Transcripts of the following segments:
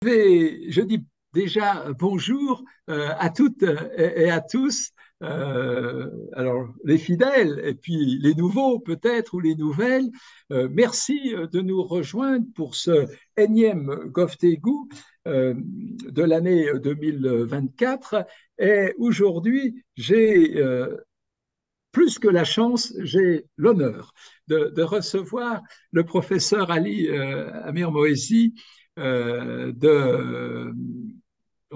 Je dis déjà bonjour à toutes et à tous. Alors, les fidèles et puis les nouveaux peut-être ou les nouvelles, merci de nous rejoindre pour ce énième GovTegu de l'année 2024. Et aujourd'hui, j'ai plus que la chance, j'ai l'honneur de recevoir le professeur Ali Amir Moesi on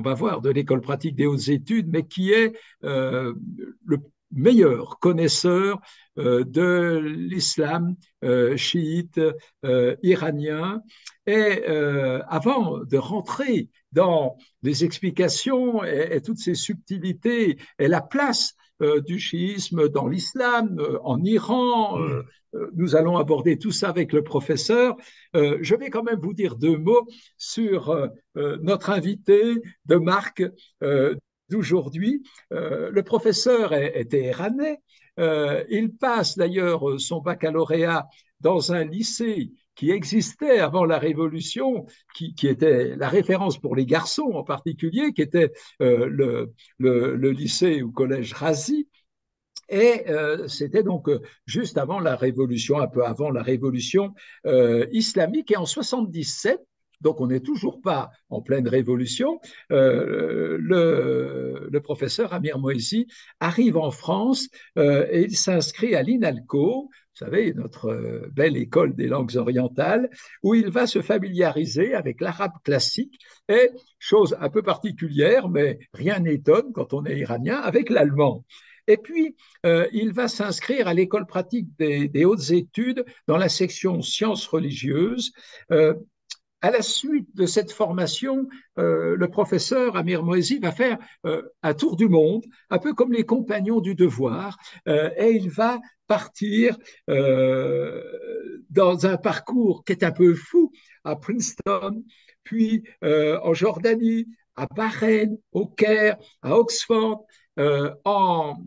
va voir, de l'école pratique des hautes études, mais qui est le meilleur connaisseur de l'islam chiite iranien. Et avant de rentrer dans les explications et toutes ces subtilités et la place du chiisme dans l'islam, en Iran. Nous allons aborder tout ça avec le professeur. Je vais quand même vous dire deux mots sur notre invité de marque d'aujourd'hui. Le professeur est téhéranais. Il passe d'ailleurs son baccalauréat dans un lycée qui existait avant la Révolution, qui était la référence pour les garçons en particulier, qui était le lycée ou collège Razi. Et c'était donc juste avant la révolution, un peu avant la révolution islamique. Et en 77, donc on n'est toujours pas en pleine révolution, le professeur Amir Moïsi arrive en France et il s'inscrit à l'INALCO, vous savez, notre belle école des langues orientales, où il va se familiariser avec l'arabe classique et, chose un peu particulière, mais rien n'étonne quand on est iranien, avec l'allemand. Et puis, il va s'inscrire à l'école pratique des hautes études dans la section sciences religieuses. Euh, à la suite de cette formation, le professeur Amir Moesi va faire un tour du monde, un peu comme les compagnons du devoir, et il va partir dans un parcours qui est un peu fou à Princeton, puis en Jordanie, à Bahreïn, au Caire, à Oxford, en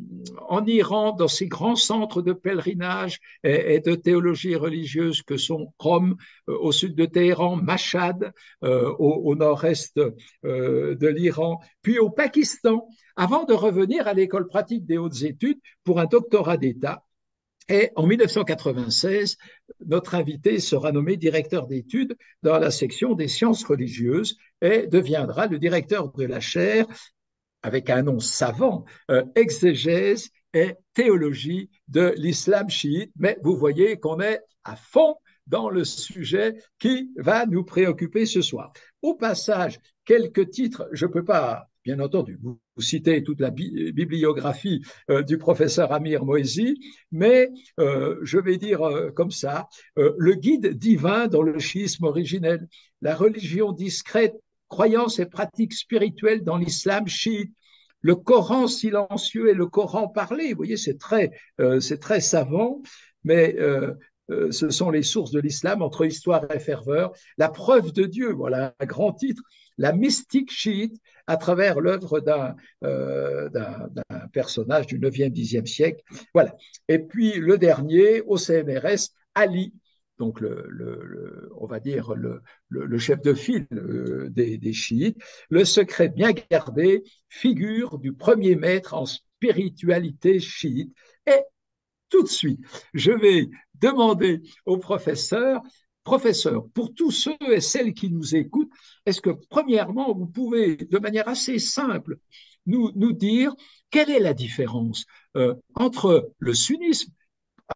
Iran, dans ces grands centres de pèlerinage et de théologie religieuse que sont Rome, au sud de Téhéran, Mashhad, au nord-est de l'Iran, puis au Pakistan, avant de revenir à l'école pratique des hautes études pour un doctorat d'État. Et en 1996, notre invité sera nommé directeur d'études dans la section des sciences religieuses et deviendra le directeur de la chaire avec un nom savant, exégèse et théologie de l'islam chiite. Mais vous voyez qu'on est à fond dans le sujet qui va nous préoccuper ce soir. Au passage, quelques titres, je ne peux pas, bien entendu, vous citer toute la bibliographie du professeur Amir Moïsi, mais je vais dire comme ça, le guide divin dans le chiisme originel, la religion discrète, croyances et pratiques spirituelles dans l'islam chiite, le Coran silencieux et le Coran parlé. Vous voyez, c'est très savant, mais ce sont les sources de l'islam entre histoire et ferveur. La preuve de Dieu, voilà un grand titre. La mystique chiite à travers l'œuvre d'un personnage du 9e, 10e siècle. Voilà. Et puis le dernier, au CNRS, Ali, donc on va dire le chef de file des chiites, le secret bien gardé, figure du premier maître en spiritualité chiite. Et tout de suite, je vais demander au professeur, pour tous ceux et celles qui nous écoutent, est-ce que premièrement, vous pouvez, de manière assez simple, nous dire quelle est la différence entre le sunnisme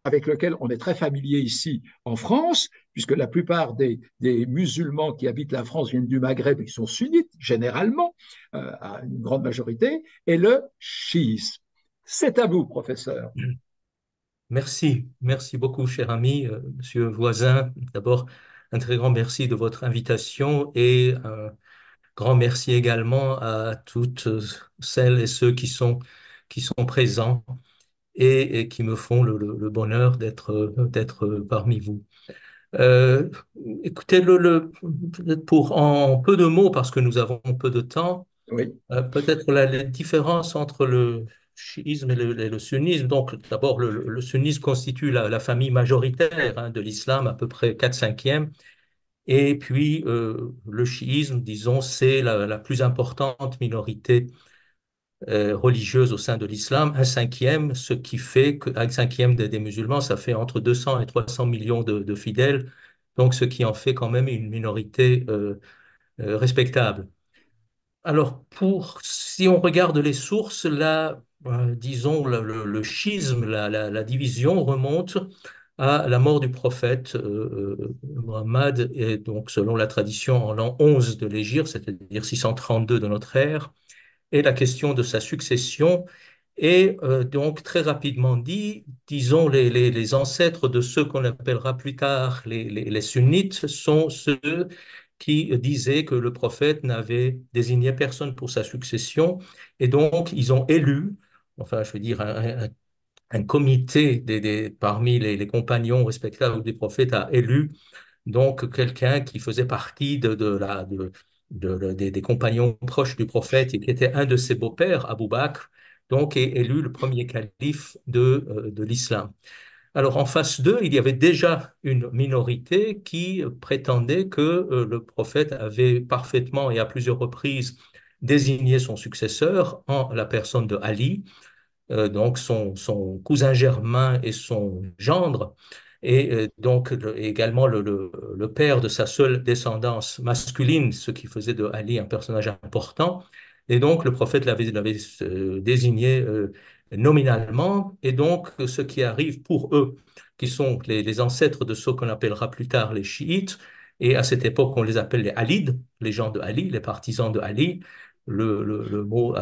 avec lequel on est très familier ici en France, puisque la plupart des musulmans qui habitent la France viennent du Maghreb et qui sont sunnites, généralement, à une grande majorité, et le chiisme. C'est à vous, professeur. Merci, merci beaucoup, cher ami, monsieur Voisin. D'abord, un très grand merci de votre invitation et un grand merci également à toutes celles et ceux qui sont présents et qui me font le bonheur d'être parmi vous. Euh, Écoutez, pour en peu de mots, parce que nous avons peu de temps, Oui, peut-être la différence entre le chiisme et le sunnisme. Donc, d'abord, le sunnisme constitue la famille majoritaire, hein, de l'islam, à peu près 4/5. Et puis, le chiisme, disons, c'est la plus importante minorité religieuse au sein de l'islam, un cinquième, ce qui fait qu'un cinquième des musulmans, ça fait entre 200 et 300 millions de fidèles, donc ce qui en fait quand même une minorité respectable. Alors, si on regarde les sources, là, disons, le schisme, la division remonte à la mort du prophète Mohammed, et donc selon la tradition en l'an 11 de l'Hégire, c'est-à-dire 632 de notre ère, et la question de sa succession. Et donc, très rapidement dit, disons, les ancêtres de ceux qu'on appellera plus tard les sunnites sont ceux qui disaient que le prophète n'avait désigné personne pour sa succession. Et donc, ils ont élu, enfin, je veux dire, un comité parmi les compagnons respectables des prophètes a élu donc quelqu'un qui faisait partie des compagnons proches du prophète et qui était un de ses beaux-pères, Abu Bakr, donc est élu le premier calife de l'islam. Alors en face d'eux, il y avait déjà une minorité qui prétendait que le prophète avait parfaitement et à plusieurs reprises désigné son successeur en la personne de Ali, donc son cousin germain et son gendre, et donc également le père de sa seule descendance masculine, ce qui faisait de Ali un personnage important. Et donc le prophète l'avait désigné nominalement, et donc ce qui arrive pour eux, qui sont les ancêtres de ceux qu'on appellera plus tard les chiites, et à cette époque on les appelle les Alides, les gens de Ali, les partisans de Ali. Le mot,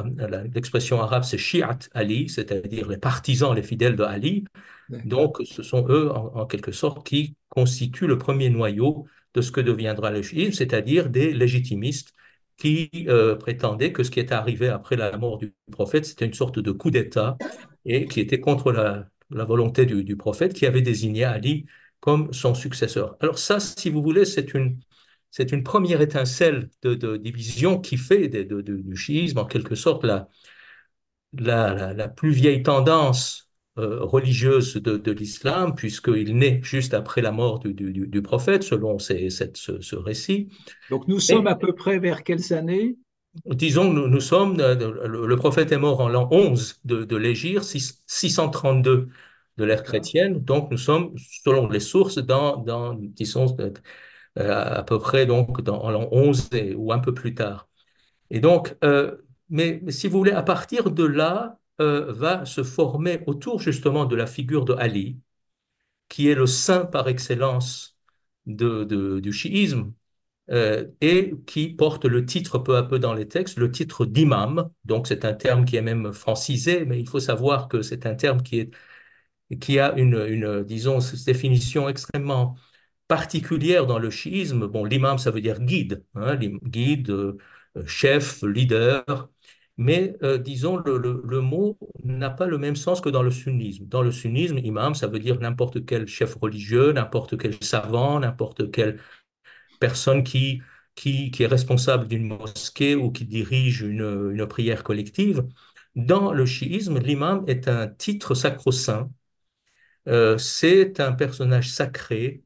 l'expression arabe, c'est Shi'at Ali, c'est-à-dire les partisans, les fidèles de Ali. D'accord. Donc, ce sont eux, en quelque sorte, qui constituent le premier noyau de ce que deviendra le chiisme, c'est-à-dire des légitimistes qui prétendaient que ce qui est arrivé après la mort du prophète, c'était une sorte de coup d'État et qui était contre la volonté du prophète qui avait désigné Ali comme son successeur. Alors ça, si vous voulez, c'est une première étincelle de division qui fait du chiisme, en quelque sorte, la plus vieille tendance religieuse de l'islam, puisqu'il naît juste après la mort du prophète, selon ce récit. Donc nous sommes Et à peu près vers quelles années? disons, nous sommes, le prophète est mort en l'an 11 de l'Hégire, 632 de l'ère D'accord. chrétienne, donc nous sommes, selon les sources, disons, à peu près donc, en l'an 11 ou un peu plus tard. Et donc, mais si vous voulez, à partir de là, va se former autour justement de la figure de Ali, qui est le saint par excellence du chiisme, et qui porte le titre peu à peu dans les textes, le titre d'imam. Donc, c'est un terme qui est même francisé, mais il faut savoir que c'est un terme qui a disons, définition extrêmement particulière dans le chiisme. Bon, l'imam, ça veut dire guide, hein, guide, chef, leader. Mais disons, le mot n'a pas le même sens que dans le sunnisme. Dans le sunnisme, imam, ça veut dire n'importe quel chef religieux, n'importe quel savant, n'importe quelle personne qui est responsable d'une mosquée ou qui dirige une prière collective. Dans le chiisme, l'imam est un titre sacro-saint. C'est un personnage sacré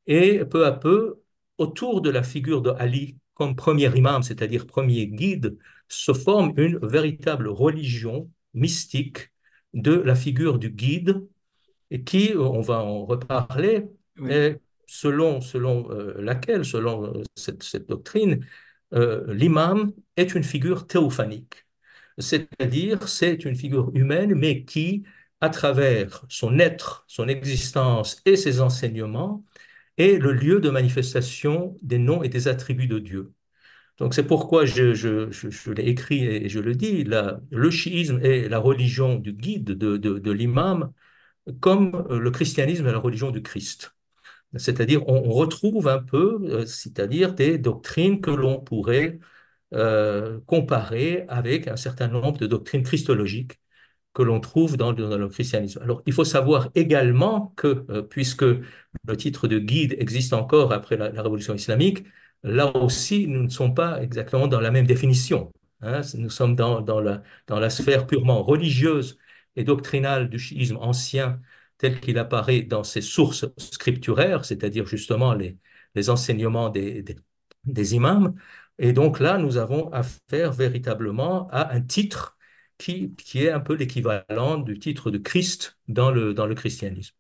et peu à peu, autour de la figure de Ali comme premier imam, c'est-à-dire premier guide, se forme une véritable religion mystique de la figure du guide, et qui, on va en reparler, Oui. est, selon laquelle, selon cette doctrine, l'imam est une figure théophanique. C'est-à-dire, c'est une figure humaine, mais qui, à travers son être, son existence et ses enseignements, est le lieu de manifestation des noms et des attributs de Dieu. Donc c'est pourquoi je l'ai écrit et je le dis, le chiisme est la religion du guide de l'imam, comme le christianisme est la religion du Christ. C'est-à-dire on retrouve un peu, c'est-à-dire des doctrines que l'on pourrait comparer avec un certain nombre de doctrines christologiques que l'on trouve dans le christianisme. Alors, il faut savoir également que, puisque le titre de guide existe encore après la Révolution islamique, là aussi, nous ne sommes pas exactement dans la même définition, hein. Nous sommes dans la sphère purement religieuse et doctrinale du chiisme ancien tel qu'il apparaît dans ses sources scripturaires, c'est-à-dire justement les enseignements des imams. Et donc là, nous avons affaire véritablement à un titre qui est un peu l'équivalent du titre de Christ dans le christianisme.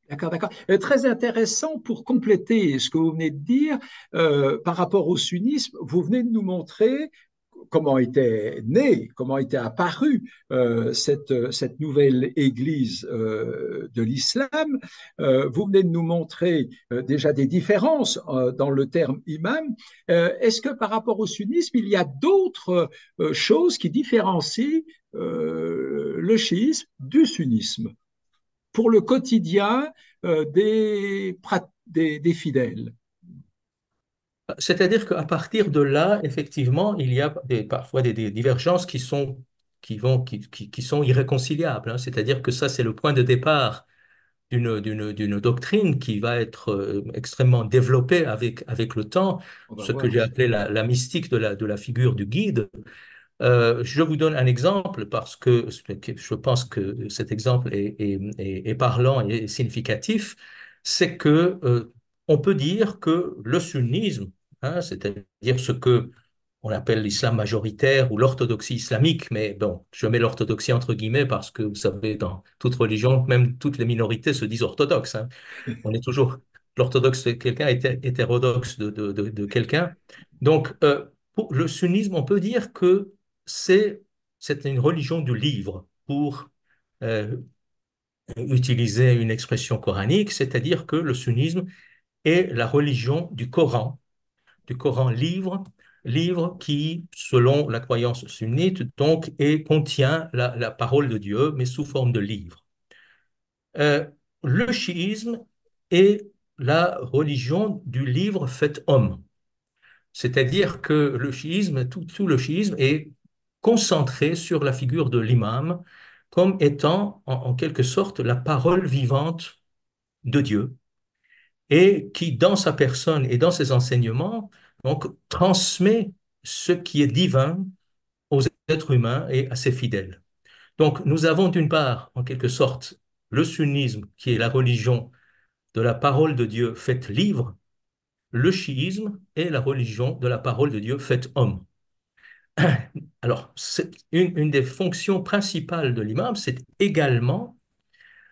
D'accord, d'accord. Très intéressant pour compléter ce que vous venez de dire par rapport au sunnisme. Vous venez de nous montrer comment était née, comment était apparue cette nouvelle église de l'islam. Vous venez de nous montrer déjà des différences dans le terme imam. Est-ce que par rapport au sunnisme, il y a d'autres choses qui différencient le chiisme du sunnisme pour le quotidien des fidèles? C'est-à-dire qu'à partir de là, effectivement, il y a parfois des divergences qui sont irréconciliables, hein. C'est-à-dire que ça, c'est le point de départ d'une doctrine qui va être extrêmement développée avec le temps, On va ce que voir j'ai ça. appelé la mystique de la figure du guide. Je vous donne un exemple parce que je pense que cet exemple est parlant et significatif. C'est que on peut dire que le sunnisme, hein, c'est-à-dire ce que on appelle l'islam majoritaire ou l'orthodoxie islamique, mais bon, je mets l'orthodoxie entre guillemets parce que vous savez, dans toute religion, même toutes les minorités se disent orthodoxes, hein. On est toujours l'orthodoxe de quelqu'un, hétérodoxe de quelqu'un. Donc, pour le sunnisme, on peut dire que c'est c'est une religion du livre, pour euh, utiliser une expression coranique, c'est-à-dire que le sunnisme est la religion du Coran livre, livre qui, selon la croyance sunnite, donc, contient la parole de Dieu, mais sous forme de livre. Euh, le chiisme est la religion du livre fait homme. C'est-à-dire que le chiisme, tout le chiisme est concentré sur la figure de l'imam comme étant en quelque sorte la parole vivante de Dieu et qui, dans sa personne et dans ses enseignements, donc, transmet ce qui est divin aux êtres humains et à ses fidèles. Donc, nous avons d'une part, en quelque sorte, le sunnisme, qui est la religion de la parole de Dieu faite livre. Le chiisme est la religion de la parole de Dieu faite homme. Alors, c'est une des fonctions principales de l'imam, c'est également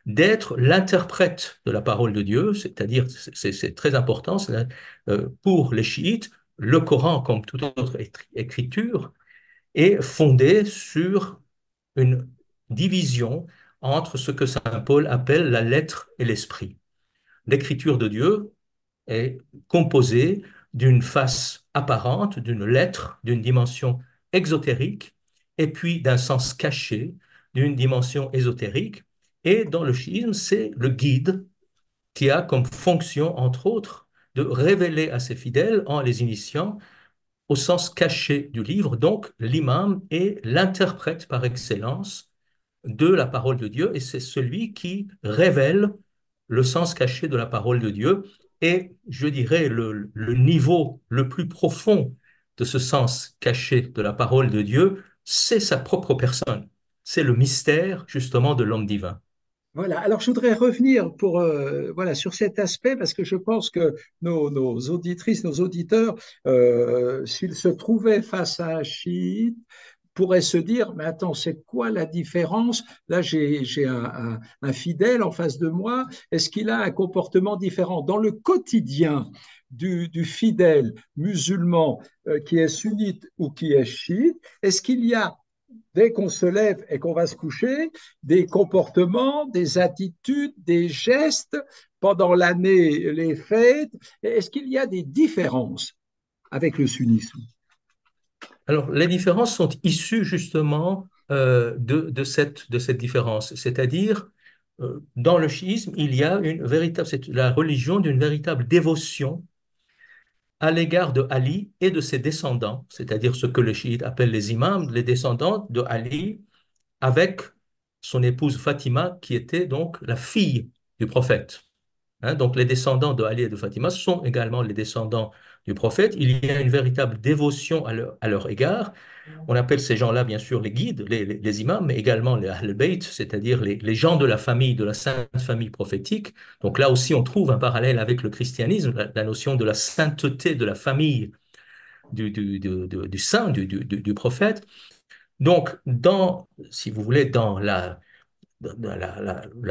d'être l'interprète de la parole de Dieu, c'est-à-dire, c'est très important, pour les chiites, le Coran, comme toute autre écriture, est fondé sur une division entre ce que Saint Paul appelle la lettre et l'esprit. L'écriture de Dieu est composée d'une face apparente, d'une lettre, d'une dimension exotérique, et puis d'un sens caché, d'une dimension ésotérique. Et dans le schisme, c'est le guide qui a comme fonction, entre autres, de révéler à ses fidèles, en les initiant, au sens caché du livre. Donc, l'imam est l'interprète par excellence de la parole de Dieu et c'est celui qui révèle le sens caché de la parole de Dieu. Et je dirais le niveau le plus profond de ce sens caché de la parole de Dieu, c'est sa propre personne. C'est le mystère justement de l'homme divin. Voilà. Alors, je voudrais revenir voilà, sur cet aspect parce que je pense que nos auditrices, nos auditeurs, s'ils se trouvaient face à un chiite, pourraient se dire, mais attends, c'est quoi la différence? Là, j'ai un fidèle en face de moi. Est-ce qu'il a un comportement différent dans le quotidien du fidèle musulman qui est sunnite ou qui est chiite? Est-ce qu'il y a dès qu'on se lève et qu'on va se coucher, des comportements, des attitudes, des gestes pendant l'année, les fêtes? Est-ce qu'il y a des différences avec le sunnisme? Alors, les différences sont issues justement de cette différence. C'est-à-dire, dans le chiisme, il y a c'est la religion d'une véritable dévotion à l'égard de Ali et de ses descendants, c'est-à-dire ce que le chiite appelle les imams, les descendants de Ali, avec son épouse Fatima, qui était donc la fille du prophète. Hein, donc les descendants de Ali et de Fatima sont également les descendants du prophète, il y a une véritable dévotion à leur égard. On appelle ces gens-là, bien sûr, les guides, les imams, mais également les Ahl-Bayt, c'est-à-dire les gens de la famille, de la sainte famille prophétique. Donc là aussi, on trouve un parallèle avec le christianisme, la notion de la sainteté de la famille du saint, du prophète. Donc, si vous voulez, dans la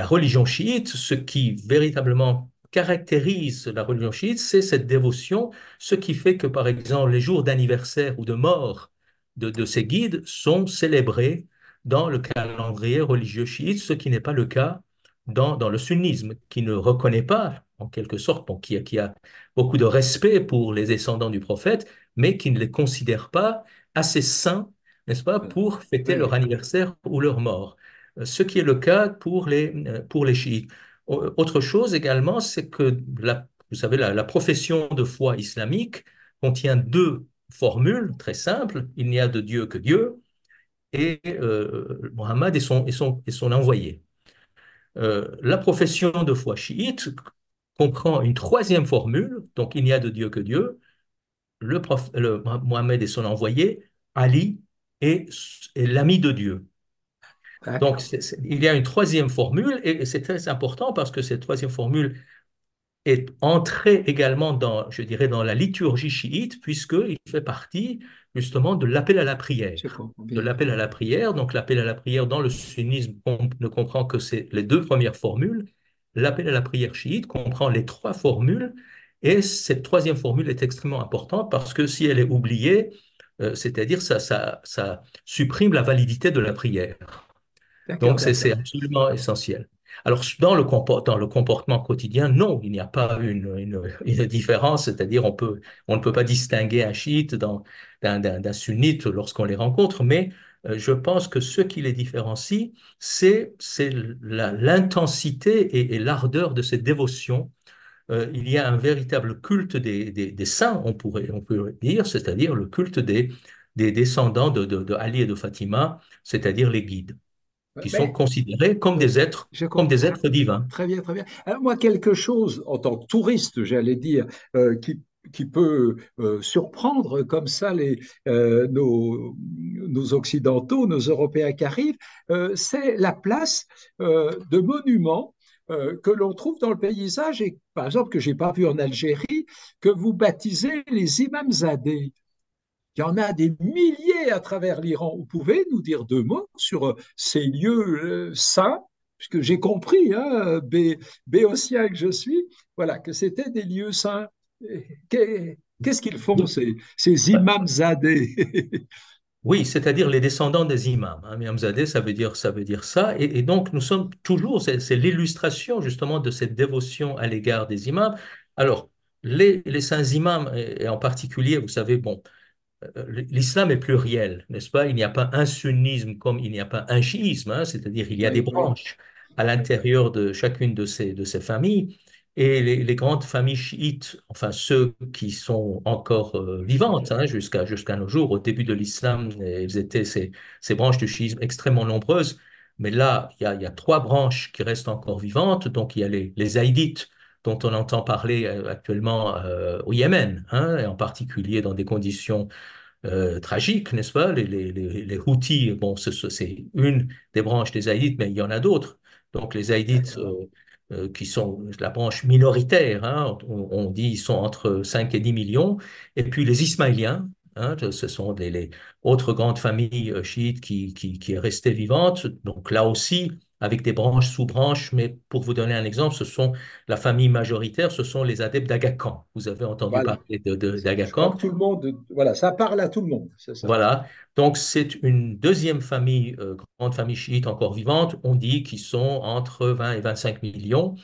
religion chiite, ce qui véritablement caractérise la religion chiite, c'est cette dévotion, ce qui fait que, par exemple, les jours d'anniversaire ou de mort de ces guides sont célébrés dans le calendrier religieux chiite, ce qui n'est pas le cas dans le sunnisme, qui ne reconnaît pas, en quelque sorte, bon, qui a beaucoup de respect pour les descendants du prophète, mais qui ne les considère pas assez saints, n'est-ce pas, pour fêter leur Oui, anniversaire ou leur mort, ce qui est le cas pour les chiites. Autre chose également, c'est que vous savez, la profession de foi islamique contient deux formules très simples. Il n'y a de Dieu que Dieu et Mohammed et son envoyé. La profession de foi chiite comprend une troisième formule, donc il n'y a de Dieu que Dieu, Mohammed et son envoyé, Ali et, et l'ami de Dieu. Donc, d'accord. il y a une troisième formule et c'est très important parce que cette troisième formule est entrée également dans, je dirais, dans la liturgie chiite puisqu'il fait partie justement de l'appel à la Je prière. comprends De bien. l'appel à la prière. Donc, l'appel à la prière dans le sunnisme on ne comprend que les deux premières formules. L'appel à la prière chiite comprend les trois formules et cette troisième formule est extrêmement importante parce que si elle est oubliée, c'est-à-dire ça supprime la validité de la prière. D'accord, Donc, c'est d'accord. absolument essentiel. Alors, dans le comportement quotidien, non, il n'y a pas une différence, c'est-à-dire on ne peut pas distinguer un chiite d'un sunnite lorsqu'on les rencontre, mais je pense que ce qui les différencie, c'est l'intensité et l'ardeur de cette dévotion. Il y a un véritable culte des saints, on peut dire, c'est-à-dire le culte des descendants de Ali et de Fatima, c'est-à-dire les guides qui sont Mais considérés oui, je comme des comprends. êtres divins. Très bien, très bien. Alors moi, quelque chose en tant que touriste, j'allais dire, qui peut surprendre comme ça nos Occidentaux, nos Européens qui arrivent, c'est la place de monuments que l'on trouve dans le paysage et, par exemple, que j'ai pas vu en Algérie, que vous baptisez les imamzadés. Il y en a des milliers à travers l'Iran. Vous pouvez nous dire deux mots sur ces lieux saints, puisque j'ai compris, hein, béotien que je suis, voilà, que c'était des lieux saints. Qu'est-ce qu'ils font, ces imamzadés? Oui, c'est-à-dire les descendants des imams. Hein. Imamzadeh, ça veut dire ça. Et donc, nous sommes toujours, c'est l'illustration justement de cette dévotion à l'égard des imams. Alors, les saints imams, et en particulier, vous savez, bon, l'islam est pluriel, n'est-ce pas? Il n'y a pas un sunnisme comme il n'y a pas un chiisme, hein, c'est-à-dire il y a des Oui, oui, branches à l'intérieur de chacune de ces familles. Et les grandes familles chiites, enfin ceux qui sont encore vivantes hein, jusqu'à nos jours, au début de l'islam, elles étaient ces branches du chiisme extrêmement nombreuses. Mais là, il y a trois branches qui restent encore vivantes. Donc il y a les zaïdites, dont on entend parler actuellement au Yémen, hein, et en particulier dans des conditions tragique, n'est-ce pas? Les Houthis, bon, c'est une des branches des Haïdites, mais il y en a d'autres. Donc les Haïdites, d'accord. qui sont la branche minoritaire, hein, on dit ils sont entre 5 et 10 millions, et puis les Ismaéliens, hein, ce sont les autres grandes familles chiites qui est restée vivante. Donc là aussi, avec des branches sous-branches, mais pour vous donner un exemple, la famille majoritaire, ce sont les adeptes d'Aga Khan. Vous avez entendu Voilà. parler d'Aga Je crois Khan. que tout le monde, voilà, ça parle à tout le monde, c'est ça. Voilà. Donc, c'est une deuxième famille, grande famille chiite encore vivante. On dit qu'ils sont entre 20 et 25 millions,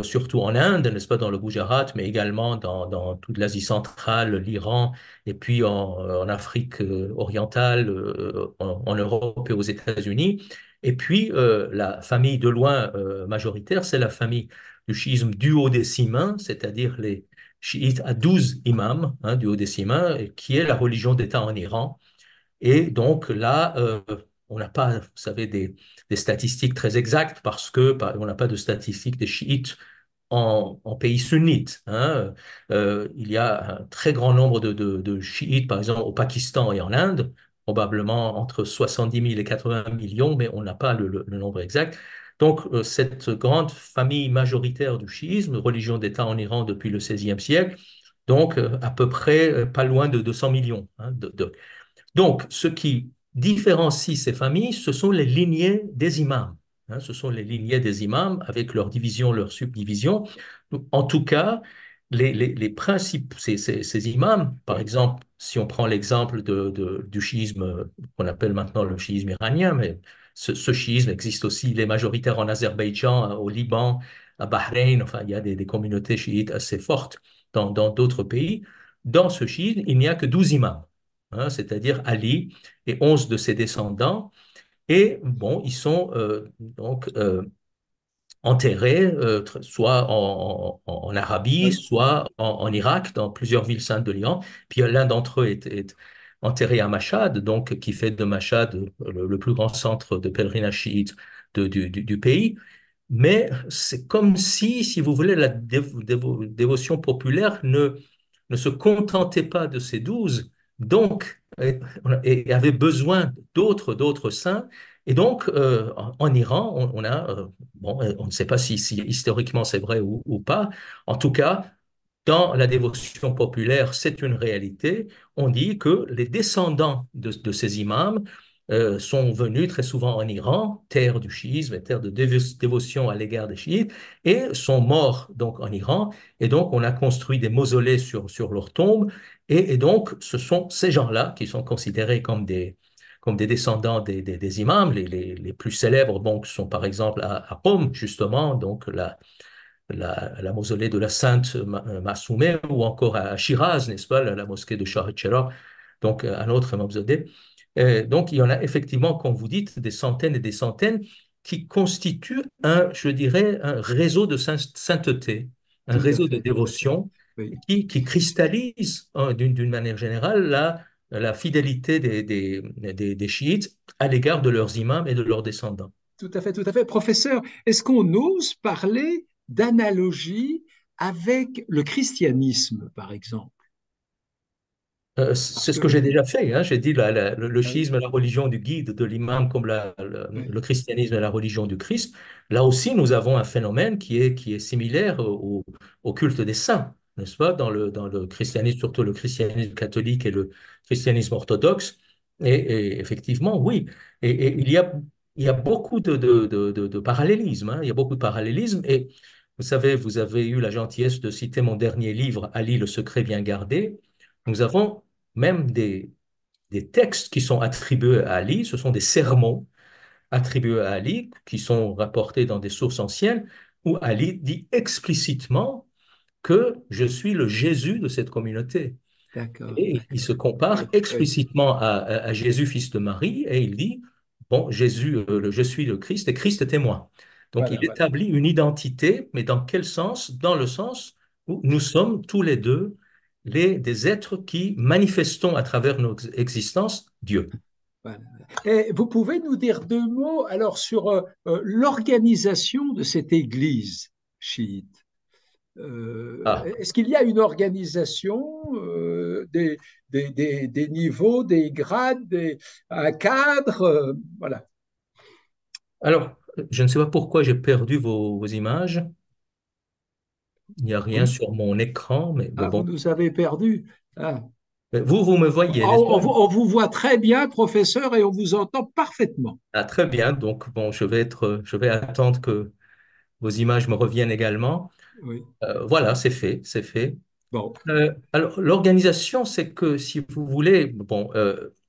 surtout en Inde, n'est-ce pas, dans le Gujarat, mais également dans toute l'Asie centrale, l'Iran, et puis en Afrique orientale, en Europe et aux États-Unis. Et puis, la famille de loin majoritaire, c'est la famille du chiisme duodécimain, c'est-à-dire les chiites à 12 imams, hein, duodécimains, qui est la religion d'État en Iran. Et donc là, on n'a pas, vous savez, des statistiques très exactes parce que on n'a pas de statistiques des chiites en pays sunnite, hein. Il y a un très grand nombre de chiites, par exemple au Pakistan et en Inde, probablement entre 70 000 et 80 millions, mais on n'a pas le nombre exact. Donc, cette grande famille majoritaire du chiisme, religion d'État en Iran depuis le XVIe siècle, donc à peu près pas loin de 200 millions, hein, donc, ce qui différencie ces familles, ce sont les lignées des imams, hein. Ce sont les lignées des imams avec leurs divisions, leurs subdivisions. En tout cas, les principes, ces imams, par exemple, si on prend l'exemple du schisme qu'on appelle maintenant le schisme iranien, mais ce schisme existe aussi, il est majoritaire en Azerbaïdjan, au Liban, à Bahreïn, enfin, il y a des communautés chiites assez fortes dans d'autres pays. Dans ce schisme, il n'y a que 12 imams, hein, c'est-à-dire Ali et 11 de ses descendants. Et bon, ils sont donc enterrés soit en Arabie, Oui, soit en Irak, dans plusieurs villes saintes de l'Iran. Puis l'un d'entre eux est enterré à Mashhad, donc qui fait de Mashhad le plus grand centre de pèlerinage chiite du pays. Mais c'est comme si vous voulez, la dévotion populaire ne se contentait pas de ces 12, donc, et avait besoin d'autres saints. Et donc, en Iran, on a, bon, on ne sait pas si historiquement c'est vrai ou pas, en tout cas, dans la dévotion populaire, c'est une réalité. On dit que les descendants de ces imams sont venus très souvent en Iran, terre du chiisme et terre de dévotion à l'égard des chiites, et sont morts donc en Iran. Et donc, on a construit des mausolées sur leurs tombes. Et donc, ce sont ces gens-là qui sont considérés comme des descendants des imams. Les plus célèbres donc, sont par exemple à Rome, justement, donc la mausolée de la Sainte Massoumeh, ou encore à Shiraz, n'est-ce pas, la mosquée de Shah Cheragh, donc un autre mausolée. Donc il y en a effectivement, comme vous dites, des centaines et des centaines qui constituent je dirais, un réseau de sainteté, un tout à réseau de fait, tout à fait. dévotion Oui. qui cristallise d'une manière générale la fidélité des chiites à l'égard de leurs imams et de leurs descendants. Tout à fait, tout à fait. Professeur, est-ce qu'on ose parler d'analogie avec le christianisme, par exemple? Parce C'est ce que que, j'ai déjà fait, hein. J'ai dit le ah oui, schisme est la religion du guide, de l'imam, comme oui, le christianisme est la religion du Christ. Là aussi, nous avons un phénomène qui est similaire au culte des saints, n'est-ce pas, dans le christianisme, surtout le christianisme catholique et le christianisme orthodoxe. Et effectivement, oui. Et il y a beaucoup de parallélismes, hein. Il y a beaucoup de parallélismes. Et vous savez, vous avez eu la gentillesse de citer mon dernier livre, Ali, le secret bien gardé. Nous avons même des textes qui sont attribués à Ali, ce sont des sermons attribués à Ali, qui sont rapportés dans des sources anciennes, où Ali dit explicitement que je suis le Jésus de cette communauté. d'accord. Et il se compare Oui, oui. explicitement à Jésus, fils de Marie, et il dit, bon, Jésus, je suis le Christ, et Christ est témoin. Donc il Voilà, voilà. établit une identité, mais dans quel sens? Dans le sens où nous sommes tous les deux des êtres qui manifestons à travers nos existences Dieu. Voilà. Et vous pouvez nous dire deux mots alors sur l'organisation de cette église chiite. Ah, Est-ce qu'il y a une organisation des niveaux, des grades, un cadre voilà. alors, je ne sais pas pourquoi j'ai perdu vos images. Il n'y a rien Vous, sur mon écran, mais vous bon. nous avez perdus. Ah. Vous me voyez, n'est-ce pas? On vous voit très bien, professeur, et on vous entend parfaitement. Ah, très bien. Donc, bon, je vais attendre que vos images me reviennent également. Oui. Voilà, c'est fait, c'est fait. Bon, Alors, l'organisation, c'est que si vous voulez, bon,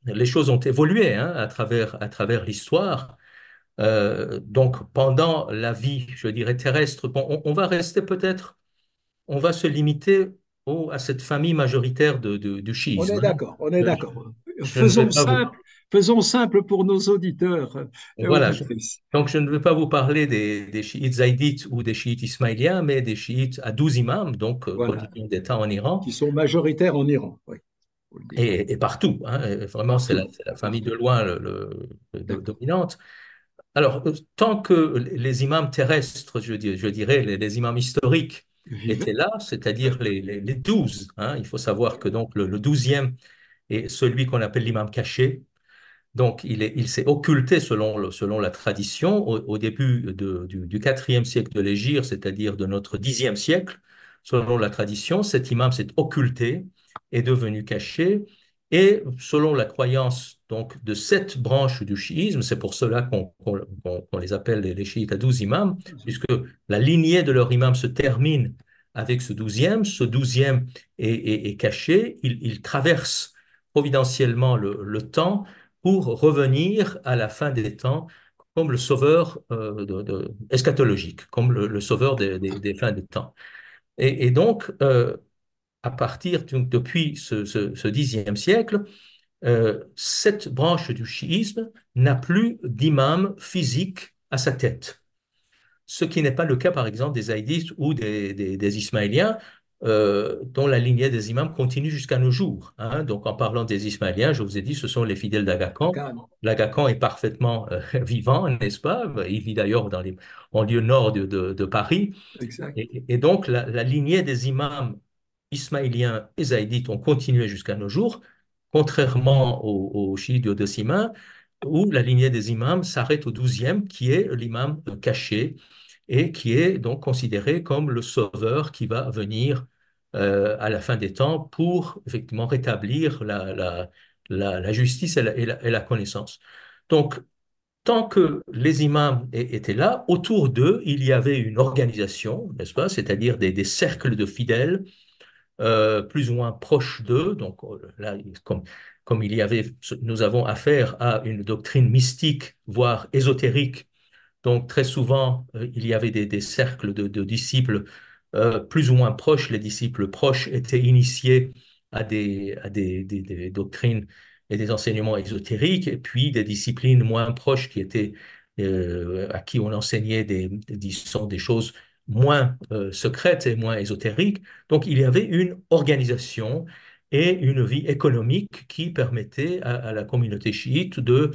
les choses ont évolué, hein, à travers l'histoire. Donc, pendant la vie, je dirais, terrestre, bon, on va rester peut-être, on va se limiter à cette famille majoritaire du on chiisme, est hein. d'accord, on est Je, d'accord. je ne vais pas vous, Faisons simple pour nos auditeurs et voilà, auditrices. donc je ne vais pas vous parler des chiites zaïdites ou des chiites ismaéliens, mais des chiites à 12 imams, donc Voilà, religion d'État en Iran. qui sont majoritaires en Iran. Oui, faut le dire. Et partout, hein. Et vraiment, Partout, c'est la famille de partout. loin D'accord. dominante. Alors, tant que les imams terrestres, je dirais, les imams historiques étaient Vivait. là, c'est-à-dire les 12, hein, il faut savoir que donc le 12e est celui qu'on appelle l'imam caché. Donc, il s'est occulté selon la tradition au début du 4e siècle de l'Hégire, c'est-à-dire de notre 10e siècle. Selon la tradition, cet imam s'est occulté, est devenu caché. Et selon la croyance donc, de cette branche du chiisme, c'est pour cela qu'on les appelle les chiites à 12 imams, puisque la lignée de leur imam se termine avec ce 12e. Ce 12e est caché, il traverse providentiellement le temps pour revenir à la fin des temps comme le sauveur eschatologique, comme le sauveur des fins des temps. Et donc, à partir depuis ce 10e siècle, cette branche du chiisme n'a plus d'imam physique à sa tête, ce qui n'est pas le cas, par exemple, des haïdistes ou des ismaéliens, dont la lignée des imams continue jusqu'à nos jours, hein. Donc, en parlant des ismaéliens, je vous ai dit, ce sont les fidèles d'Agacan. Pagan. L'Agacan est parfaitement vivant, n'est-ce pas? Il vit d'ailleurs en lieu nord de Paris. Exact. Et donc, la lignée des imams ismaéliens et zaïdites ont continué jusqu'à nos jours, contrairement aux chiites duodécimains, où la lignée des imams s'arrête au 12e, qui est l'imam caché et qui est donc considéré comme le sauveur qui va venir à la fin des temps pour effectivement rétablir la justice et la connaissance. Donc, tant que les imams étaient là, autour d'eux, il y avait une organisation, n'est-ce pas? C'est-à-dire des cercles de fidèles plus ou moins proches d'eux. Donc là, comme nous avons affaire à une doctrine mystique, voire ésotérique, donc très souvent, il y avait des cercles de disciples plus ou moins proches. Les disciples proches étaient initiés à des doctrines et des enseignements ésotériques, et puis des disciplines moins proches à qui on enseignait disons, des choses moins secrètes et moins ésotériques. Donc il y avait une organisation et une vie économique qui permettait à la communauté chiite de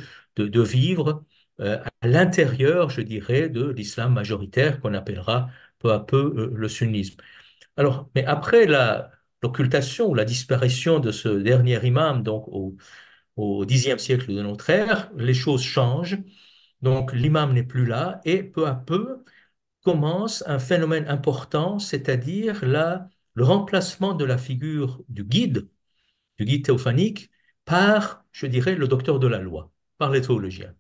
vivre à l'intérieur, je dirais, de l'islam majoritaire qu'on appellera peu à peu le sunnisme. Alors, mais après l'occultation ou la disparition de ce dernier imam, donc au Xe siècle de notre ère, les choses changent. Donc, l'imam n'est plus là et peu à peu commence un phénomène important, c'est-à-dire le remplacement de la figure du guide théophanique, par, je dirais, le docteur de la loi, par les théologiens.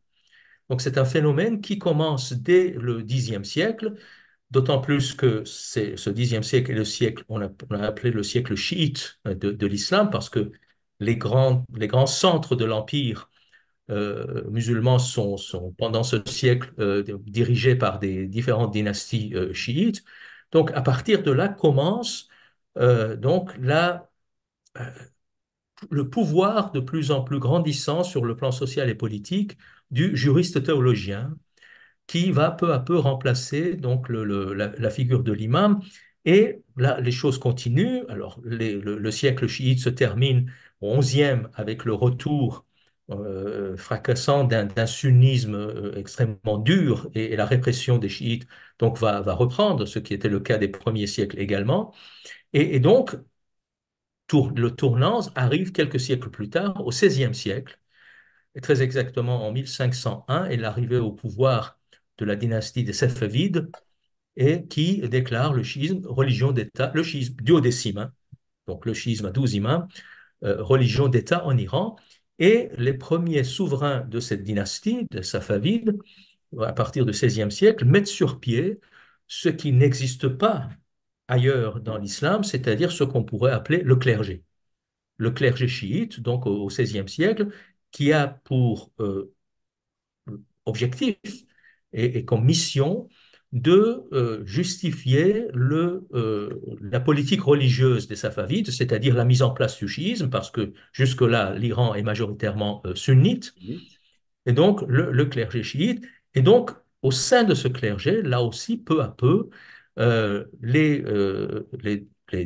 Donc c'est un phénomène qui commence dès le Xe siècle, d'autant plus que ce Xe siècle est le siècle, on a appelé le siècle chiite de l'islam, parce que les grands centres de l'empire musulman sont pendant ce siècle dirigés par des différentes dynasties chiites. Donc à partir de là commence donc le pouvoir de plus en plus grandissant sur le plan social et politique du juriste théologien, qui va peu à peu remplacer donc la figure de l'imam. Et là, les choses continuent. Alors, le siècle chiite se termine au XIe avec le retour fracassant d'un sunnisme extrêmement dur, et la répression des chiites donc va reprendre, ce qui était le cas des premiers siècles également. Et donc, le tournant arrive quelques siècles plus tard, au XVIe siècle, et très exactement en 1501, est l'arrivée au pouvoir de la dynastie des Safavides, et qui déclare le schisme religion d'État, le schisme duodécime, hein, donc le schisme à 12 imams, religion d'État en Iran. Et les premiers souverains de cette dynastie, des Safavides, à partir du XVIe siècle, mettent sur pied ce qui n'existe pas ailleurs dans l'islam, c'est-à-dire ce qu'on pourrait appeler le clergé. Le clergé chiite, donc au XVIe siècle, qui a pour objectif et comme mission de justifier la politique religieuse des Safavides, c'est-à-dire la mise en place du chiisme, parce que jusque-là, l'Iran est majoritairement sunnite, et donc le clergé chiite. Et donc, au sein de ce clergé, là aussi, peu à peu, les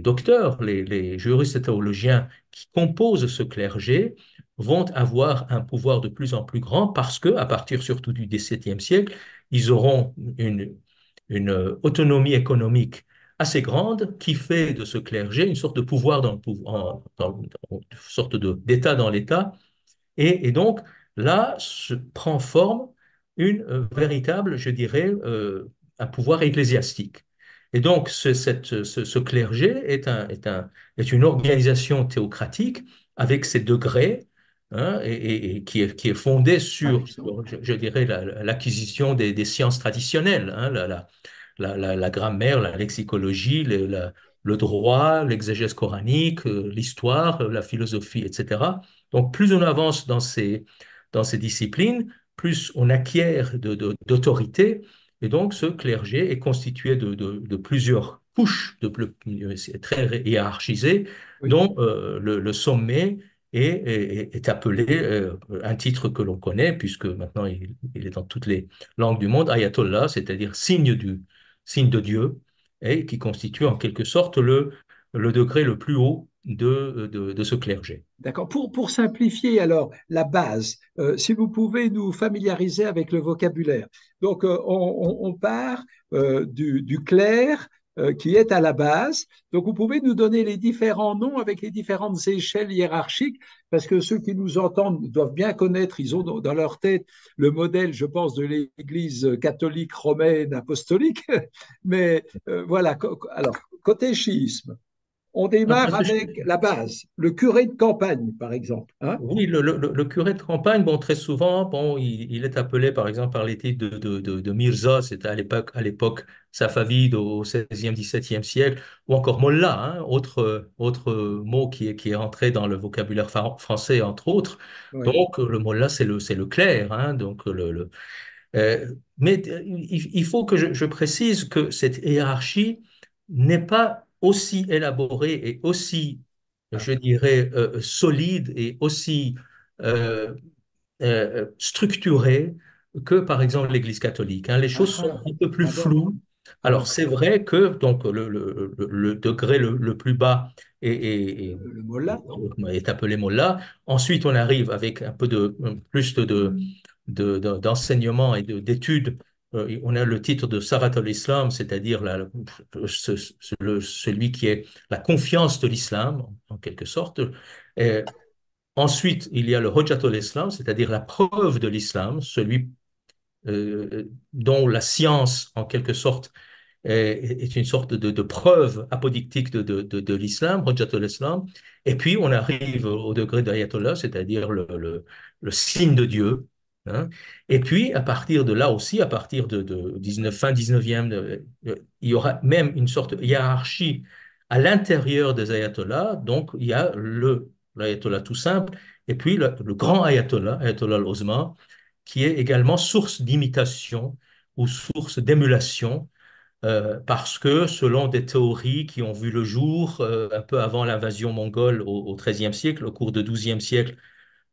docteurs, les juristes et théologiens qui composent ce clergé vont avoir un pouvoir de plus en plus grand parce que, à partir surtout du XVIIe siècle, ils auront une autonomie économique assez grande qui fait de ce clergé une sorte de pouvoir dans le pouvoir, une sorte d'État dans l'État. Et donc, là, se prend forme une véritable, je dirais, un pouvoir ecclésiastique. Et donc, ce clergé est une organisation théocratique avec ses degrés, hein, et qui est fondée par sur, exemple. je dirais, l'acquisition des sciences traditionnelles, hein, la grammaire, la lexicologie, le droit, l'exégèse coranique, l'histoire, la philosophie, etc. Donc, plus on avance dans ces disciplines, plus on acquiert d'autorité. Et donc, ce clergé est constitué de plusieurs couches, c'est très hiérarchisé, Oui. dont le sommet est appelé, un titre que l'on connaît, puisque maintenant il est dans toutes les langues du monde, ayatollah, c'est-à-dire signe de Dieu, et qui constitue en quelque sorte le degré le plus haut de ce clergé. D'accord. Pour simplifier alors la base, si vous pouvez nous familiariser avec le vocabulaire. Donc, on part du clair qui est à la base. Donc, vous pouvez nous donner les différents noms avec les différentes échelles hiérarchiques, parce que ceux qui nous entendent doivent bien connaître, ils ont dans leur tête le modèle, je pense, de l'Église catholique romaine apostolique. Mais voilà, alors, côté schisme. On Non, démarre parce que avec la base, le curé de campagne, par exemple. Hein. oui, le curé de campagne, bon, très souvent, bon, il est appelé par exemple par les titres de Mirza, c'était à l'époque safavide au 16e, 17e siècle, ou encore Mollah, hein, autre mot qui est entré dans le vocabulaire français, entre autres. Oui. Donc, le Mollah, c'est le clerc, hein, donc mais il faut que je précise que cette hiérarchie n'est pas aussi élaborée et aussi, Ah, je dirais, solide et aussi euh, structurée que, par exemple, l'Église catholique, hein. Les choses sont ah, un peu plus ah bon. floues. Alors, Oui. c'est vrai que donc, le degré le plus bas Le mot là, non? est appelé Mollah. Ensuite, on arrive avec un peu plus d'enseignement et d'études. On a le titre de Sarat al-Islam, c'est-à-dire celui qui est la confiance de l'islam, en quelque sorte. Et ensuite, il y a le Hujjat al-Islam, c'est-à-dire la preuve de l'islam, celui dont la science, en quelque sorte, est une sorte de preuve apodictique de l'islam, Hujjatul Islam. Et puis, on arrive au degré d'ayatollah, c'est-à-dire le signe de Dieu, hein. Et puis, à partir de là aussi, à partir de 19, fin 19e, il y aura même une sorte de hiérarchie à l'intérieur des ayatollahs. Donc, il y a l'ayatollah tout simple, et puis le grand ayatollah, ayatollah al-Uzma, qui est également source d'imitation ou source d'émulation parce que selon des théories qui ont vu le jour un peu avant l'invasion mongole au XIIIe siècle, au cours du XIIe siècle,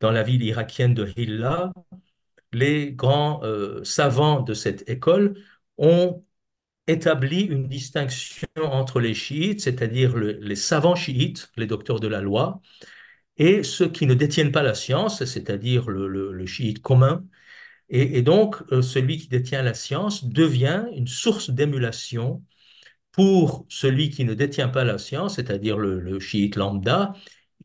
dans la ville irakienne de Hilla, les grands savants de cette école ont établi une distinction entre les chiites, c'est-à-dire les savants chiites, les docteurs de la loi, et ceux qui ne détiennent pas la science, c'est-à-dire le chiite commun. Et donc, celui qui détient la science devient une source d'émulation pour celui qui ne détient pas la science, c'est-à-dire le chiite lambda,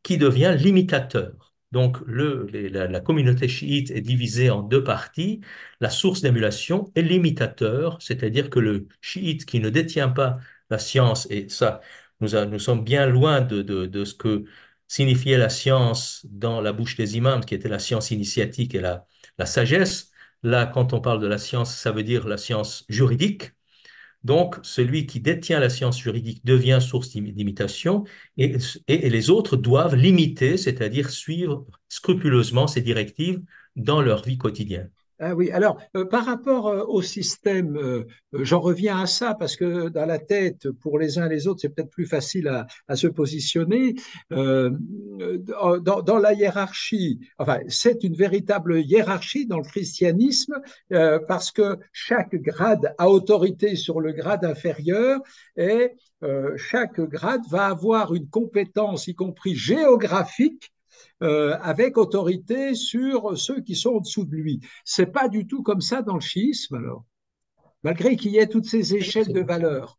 qui devient l'imitateur. Donc, la communauté chiite est divisée en deux parties, la source d'émulation et l'imitateur, c'est-à-dire que le chiite qui ne détient pas la science, et ça, nous sommes bien loin de ce que signifiait la science dans la bouche des imams, qui était la science initiatique et la sagesse. Là, quand on parle de la science, ça veut dire la science juridique. Donc, celui qui détient la science juridique devient source d'imitation et les autres doivent l'imiter, c'est-à-dire suivre scrupuleusement ses directives dans leur vie quotidienne. Ah oui, alors par rapport au système, j'en reviens à ça parce que dans la tête, pour les uns et les autres, c'est peut-être plus facile à se positionner. Euh, dans la hiérarchie, enfin, c'est une véritable hiérarchie dans le christianisme parce que chaque grade a autorité sur le grade inférieur et chaque grade va avoir une compétence, y compris géographique, avec autorité sur ceux qui sont en dessous de lui. C'est pas du tout comme ça dans le chiisme, alors, malgré qu'il y ait toutes ces échelles de valeurs.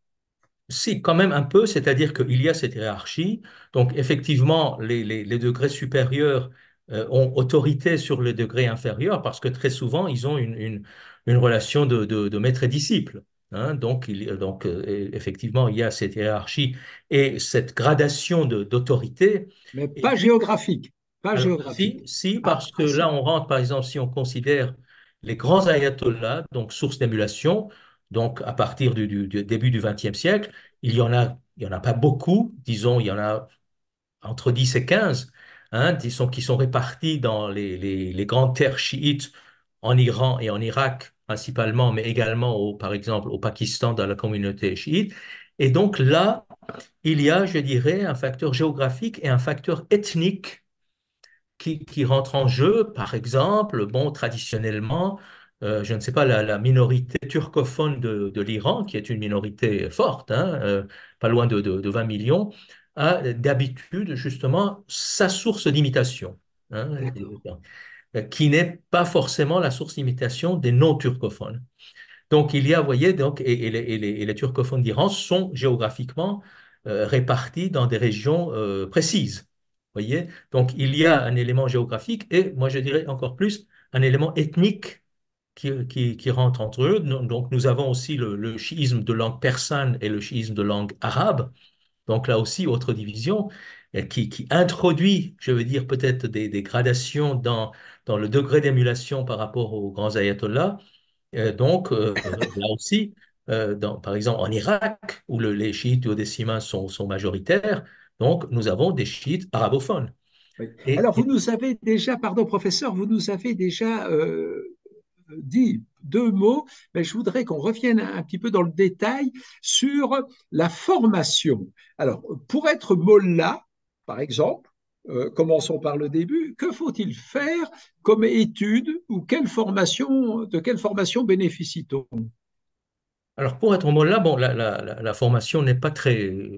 Si, quand même un peu, c'est-à-dire qu'il y a cette hiérarchie. Donc, effectivement, les degrés supérieurs ont autorité sur les degrés inférieurs parce que très souvent, ils ont une relation de maître et disciple. Hein. Donc, effectivement, il y a cette hiérarchie et cette gradation d'autorité. Mais Et pas puis, géographique, pas alors, géographique. si, Ah, parce que ah là, si, on rentre, par exemple, si on considère les grands ayatollahs, donc source d'émulation, donc à partir du début du XXe siècle, il y en a pas beaucoup, disons, il y en a entre 10 et 15, hein, qui sont répartis dans les grandes terres chiites en Iran et en Irak principalement, mais également, par exemple, au Pakistan, dans la communauté chiite. Et donc là, il y a, je dirais, un facteur géographique et un facteur ethnique qui rentrent en jeu. Par exemple, bon, traditionnellement, je ne sais pas, la minorité turcophone de l'Iran, qui est une minorité forte, hein, pas loin de 20 millions, a d'habitude justement sa source d'imitation, hein, d'accord. qui n'est pas forcément la source d'imitation des non-turcophones. Donc, il y a, vous voyez, donc, et les turcophones d'Iran sont géographiquement répartis dans des régions précises. Vous voyez? Donc, il y a un élément géographique et, moi, je dirais encore plus, un élément ethnique qui rentre entre eux. Donc, nous avons aussi le chiisme de langue persane et le chiisme de langue arabe. Donc, là aussi, autre division qui introduit, je veux dire, peut-être des gradations dans le degré d'émulation par rapport aux grands ayatollahs. Là aussi, par exemple en Irak, où les chiites duodécimains sont majoritaires, donc nous avons des chiites arabophones. Oui. Et, Alors, vous nous avez déjà, pardon, professeur, vous nous avez déjà dit deux mots, mais je voudrais qu'on revienne un petit peu dans le détail sur la formation. Alors, pour être mollah, par exemple, commençons par le début, que faut-il faire comme étude ou de quelle formation bénéficie-t-on? alors pour être mollah, bon, la formation n'est pas très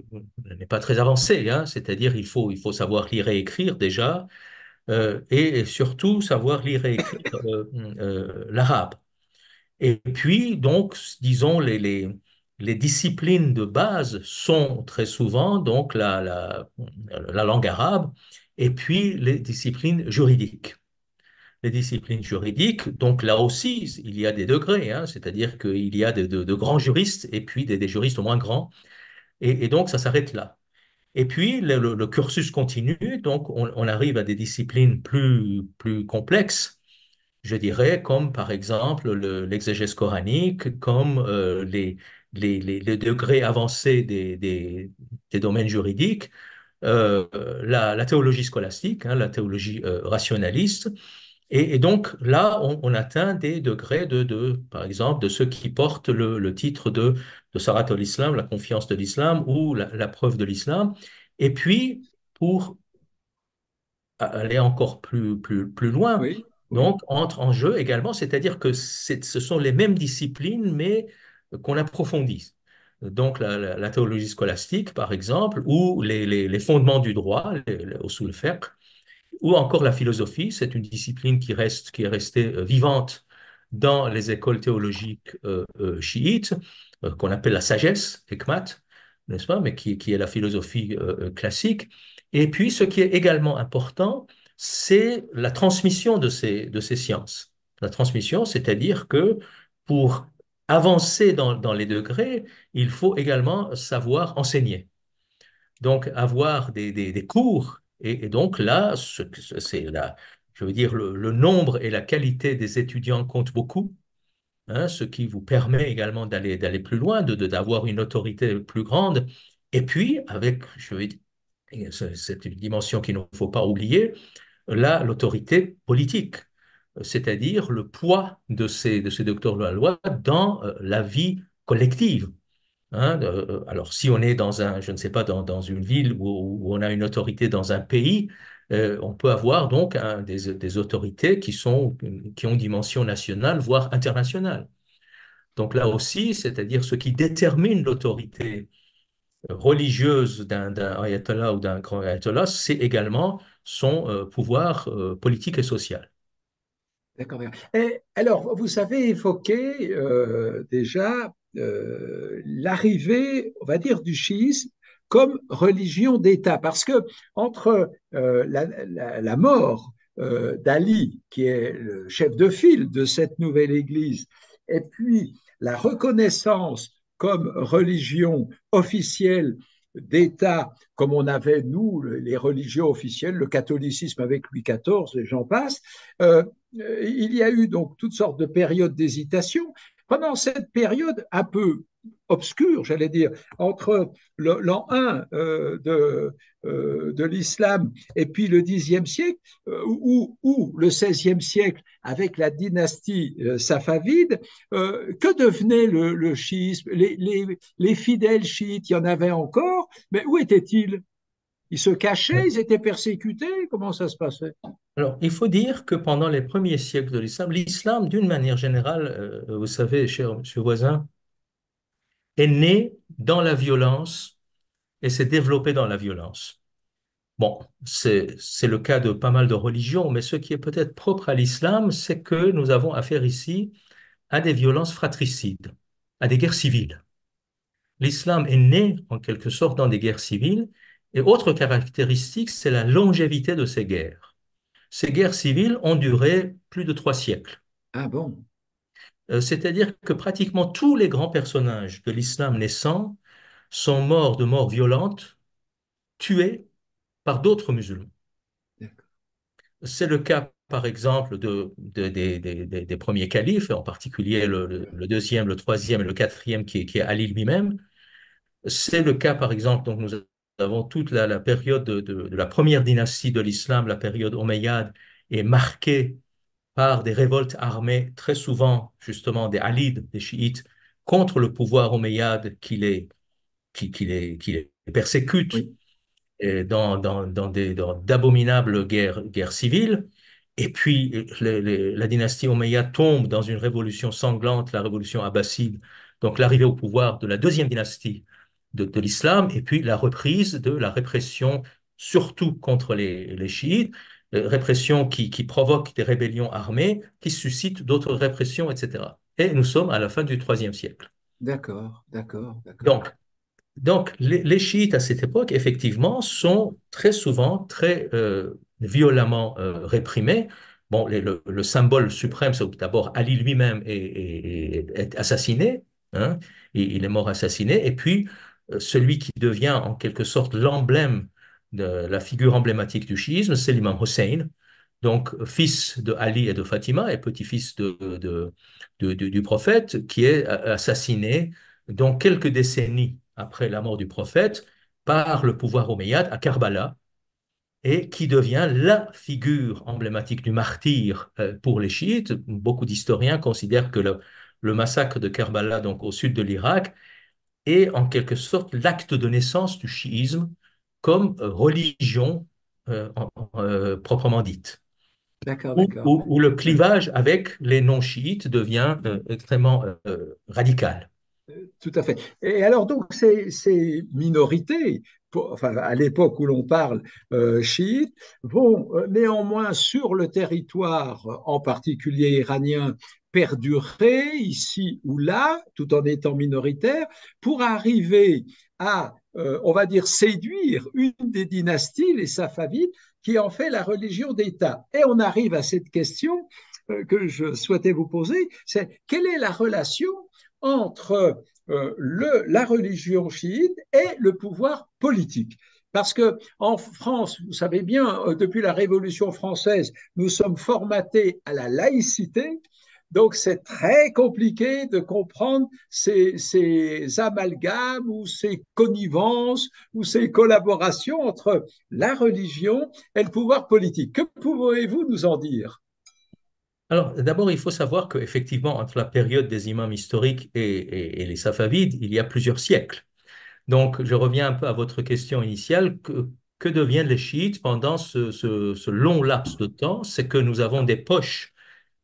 avancée, hein, c'est-à-dire il faut savoir lire et écrire déjà, et surtout savoir lire et écrire l'arabe. Et puis, donc, disons, les disciplines de base sont très souvent donc la langue arabe et puis les disciplines juridiques. Les disciplines juridiques, donc là aussi, il y a des degrés, hein, c'est-à-dire qu'il y a de grands juristes et puis des juristes moins grands, et donc ça s'arrête là. Et puis, le cursus continue, donc on arrive à des disciplines plus complexes, je dirais, comme par exemple l'exégèse coranique, comme les degrés avancés des domaines juridiques, la théologie scolastique, hein, la théologie rationaliste. Et donc là, on atteint des degrés par exemple, de ceux qui portent le titre de Sarat al-Islam, la confiance de l'islam ou la preuve de l'islam. Et puis, pour aller encore plus loin, Oui, oui, donc entre en jeu également, c'est-à-dire que ce sont les mêmes disciplines, mais qu'on approfondit. Donc la théologie scolastique, par exemple, ou les fondements du droit, au usul fiqh, ou encore la philosophie, c'est une discipline qui est restée vivante dans les écoles théologiques chiites, qu'on appelle la sagesse, hikmat, n'est-ce pas, mais qui est la philosophie classique. Et puis, ce qui est également important, c'est la transmission de ces sciences. La transmission, c'est-à-dire que pour avancer dans les degrés, il faut également savoir enseigner. Donc, avoir des cours. Et donc là, je veux dire, le nombre et la qualité des étudiants comptent beaucoup, hein, ce qui vous permet également d'aller plus loin, d'avoir une autorité plus grande. Et puis, avec, je veux dire, c'est une dimension qu'il ne faut pas oublier, là, l'autorité politique, c'est-à-dire le poids de ces docteurs de la loi dans la vie collective. Hein, alors, si on est dans je ne sais pas, dans une ville où on a une autorité dans un pays, on peut avoir donc des autorités qui ont dimension nationale, voire internationale. Donc là aussi, c'est-à-dire ce qui détermine l'autorité religieuse d'un ayatollah ou d'un grand ayatollah, c'est également son pouvoir politique et social. D'accord. Et alors, vous avez évoqué déjà l'arrivée, on va dire, du chiisme comme religion d'État, parce que entre la mort d'Ali, qui est le chef de file de cette nouvelle Église, et puis la reconnaissance comme religion officielle d'État, comme on avait, nous, les religions officielles, le catholicisme avec Louis XIV, et j'en passe, euh, il y a eu donc toutes sortes de périodes d'hésitation. Pendant cette période un peu obscure, j'allais dire, entre l'an 1 de l'islam et puis le Xe siècle, ou le XVIe siècle avec la dynastie safavide, que devenait le chiisme? Les fidèles chiites, il y en avait encore, mais où étaient-ils? Ils se cachaient, ils étaient persécutés, comment ça se passait? Alors, il faut dire que pendant les premiers siècles de l'islam, d'une manière générale, vous savez, cher monsieur Voisin, est né dans la violence et s'est développé dans la violence. Bon, c'est le cas de pas mal de religions, mais ce qui est peut-être propre à l'islam, c'est que nous avons affaire ici à des violences fratricides, à des guerres civiles. L'islam est né en quelque sorte dans des guerres civiles, et autre caractéristique, c'est la longévité de ces guerres. Ces guerres civiles ont duré plus de 3 siècles. Ah bon? C'est-à-dire que pratiquement tous les grands personnages de l'islam naissant sont morts de mort violente, tués par d'autres musulmans. C'est le cas, par exemple, des premiers califes, en particulier le deuxième, le troisième et le quatrième, qui est Ali lui-même. C'est le cas, par exemple, donc nous avons toute la période de la première dynastie de l'islam, la période omeyyade, est marquée par des révoltes armées, très souvent justement des Alides, des chiites, contre le pouvoir omeyyade qui les persécute Oui, dans d'abominables guerres civiles. Et puis, la dynastie Omeyyade tombe dans une révolution sanglante, la révolution abbasside, donc l'arrivée au pouvoir de la deuxième dynastie de l'islam, et puis la reprise de la répression, surtout contre les chiites, répression qui provoque des rébellions armées, qui suscite d'autres répressions, etc. Et nous sommes à la fin du IIIe siècle. d'accord, d'accord, d'accord. Donc, les chiites à cette époque, effectivement, sont très souvent très violemment réprimés. Bon, le symbole suprême, c'est d'abord Ali lui-même est assassiné, hein, il est mort assassiné, et puis celui qui devient en quelque sorte l'emblème de la figure emblématique du chiisme, c'est l'imam Hussein, donc fils de Ali et de Fatima et petit-fils du prophète, qui est assassiné donc quelques décennies après la mort du prophète par le pouvoir omeyyade à Karbala et qui devient la figure emblématique du martyr pour les chiites. Beaucoup d'historiens considèrent que le massacre de Karbala, donc au sud de l'Irak, est en quelque sorte l'acte de naissance du chiisme comme religion proprement dite D'accord, d'accord. où le clivage avec les non-chiites devient extrêmement radical. Tout à fait. Et alors, donc, ces minorités, enfin, à l'époque où l'on parle chiites, vont néanmoins sur le territoire, en particulier iranien, perdurer ici ou là, tout en étant minoritaires, pour arriver à, on va dire, séduire une des dynasties, les Safavides, qui en fait la religion d'État. Et on arrive à cette question que je souhaitais vous poser, c'est quelle est la relation entre la religion chiite et le pouvoir politique. Parce que en France, vous savez bien, depuis la Révolution française, nous sommes formatés à la laïcité. Donc, c'est très compliqué de comprendre ces amalgames ou ces connivences ou ces collaborations entre la religion et le pouvoir politique. Que pouvez-vous nous en dire? Alors, d'abord, il faut savoir qu'effectivement, entre la période des imams historiques et les Safavides, il y a plusieurs siècles. Donc, je reviens un peu à votre question initiale. Que deviennent les chiites pendant ce long laps de temps? C'est que nous avons des poches,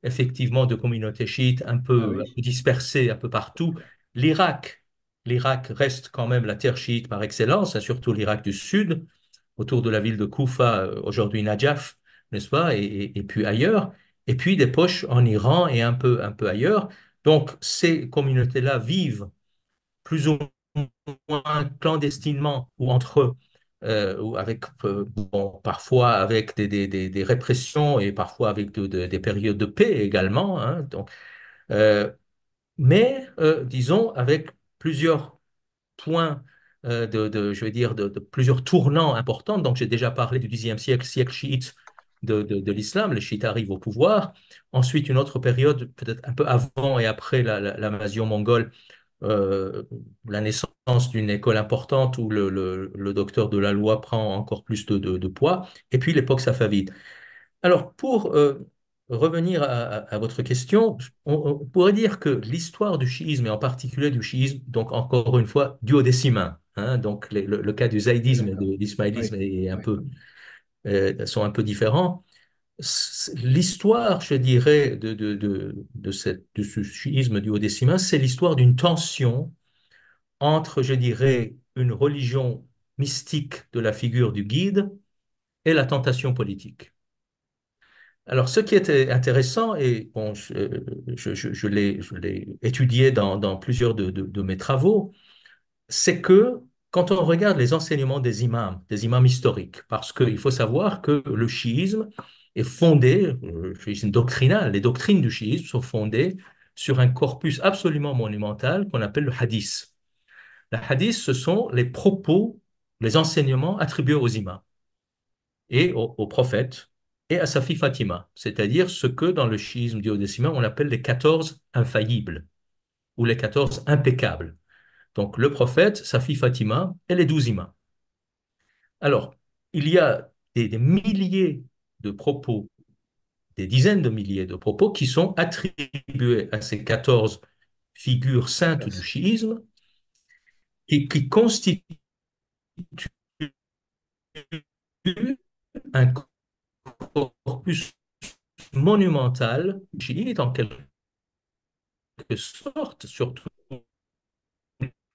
effectivement, de communautés chiites Ah un oui, peu dispersées un peu partout. d'accord. L'Irak, l'Irak reste quand même la terre chiite par excellence, hein, surtout l'Irak du Sud. autour de la ville de Koufa, aujourd'hui Najaf, n'est-ce pas, et puis ailleurs, et puis des poches en Iran et un peu ailleurs. Donc, ces communautés-là vivent plus ou moins clandestinement ou entre eux, ou avec, bon, parfois avec des répressions et parfois avec des périodes de paix également, hein. Donc, euh, mais disons avec plusieurs points je vais dire, de plusieurs tournants importants. Donc, j'ai déjà parlé du Xe siècle, siècle chiite de l'islam. Les chiites arrivent au pouvoir. Ensuite, une autre période, peut-être un peu avant et après l'invasion mongole, euh, la naissance d'une école importante où le docteur de la loi prend encore plus de poids. Et puis, l'époque safavide. Alors, pour revenir à votre question, on pourrait dire que l'histoire du chiisme, et en particulier du chiisme, donc encore une fois, duodécimain, hein, donc le cas du zaïdisme et D'accord. de l'ismaélisme Oui, est un oui. peu, sont un peu différents. L'histoire, je dirais, de ce chiisme duodécimain, c'est l'histoire d'une tension entre, je dirais, une religion mystique de la figure du guide et la tentation politique. Alors, ce qui était intéressant, et bon, je l'ai étudié dans plusieurs de mes travaux, c'est que quand on regarde les enseignements des imams historiques, parce qu'il faut savoir que le chiisme est fondé, le chiisme doctrinal, les doctrines du chiisme sont fondées sur un corpus absolument monumental qu'on appelle le hadith. Le hadith, ce sont les propos, les enseignements attribués aux imams et au prophète et à sa fille Fatima, c'est-à-dire ce que dans le chiisme duodécimain on appelle les 14 infaillibles ou les 14 impeccables. Donc le prophète, sa fille Fatima et les 12 imams. Alors, il y a des milliers de propos, des dizaines de milliers de propos qui sont attribués à ces 14 figures saintes du Merci. chiisme et qui constituent un corpus monumental chiite en quelque sorte, surtout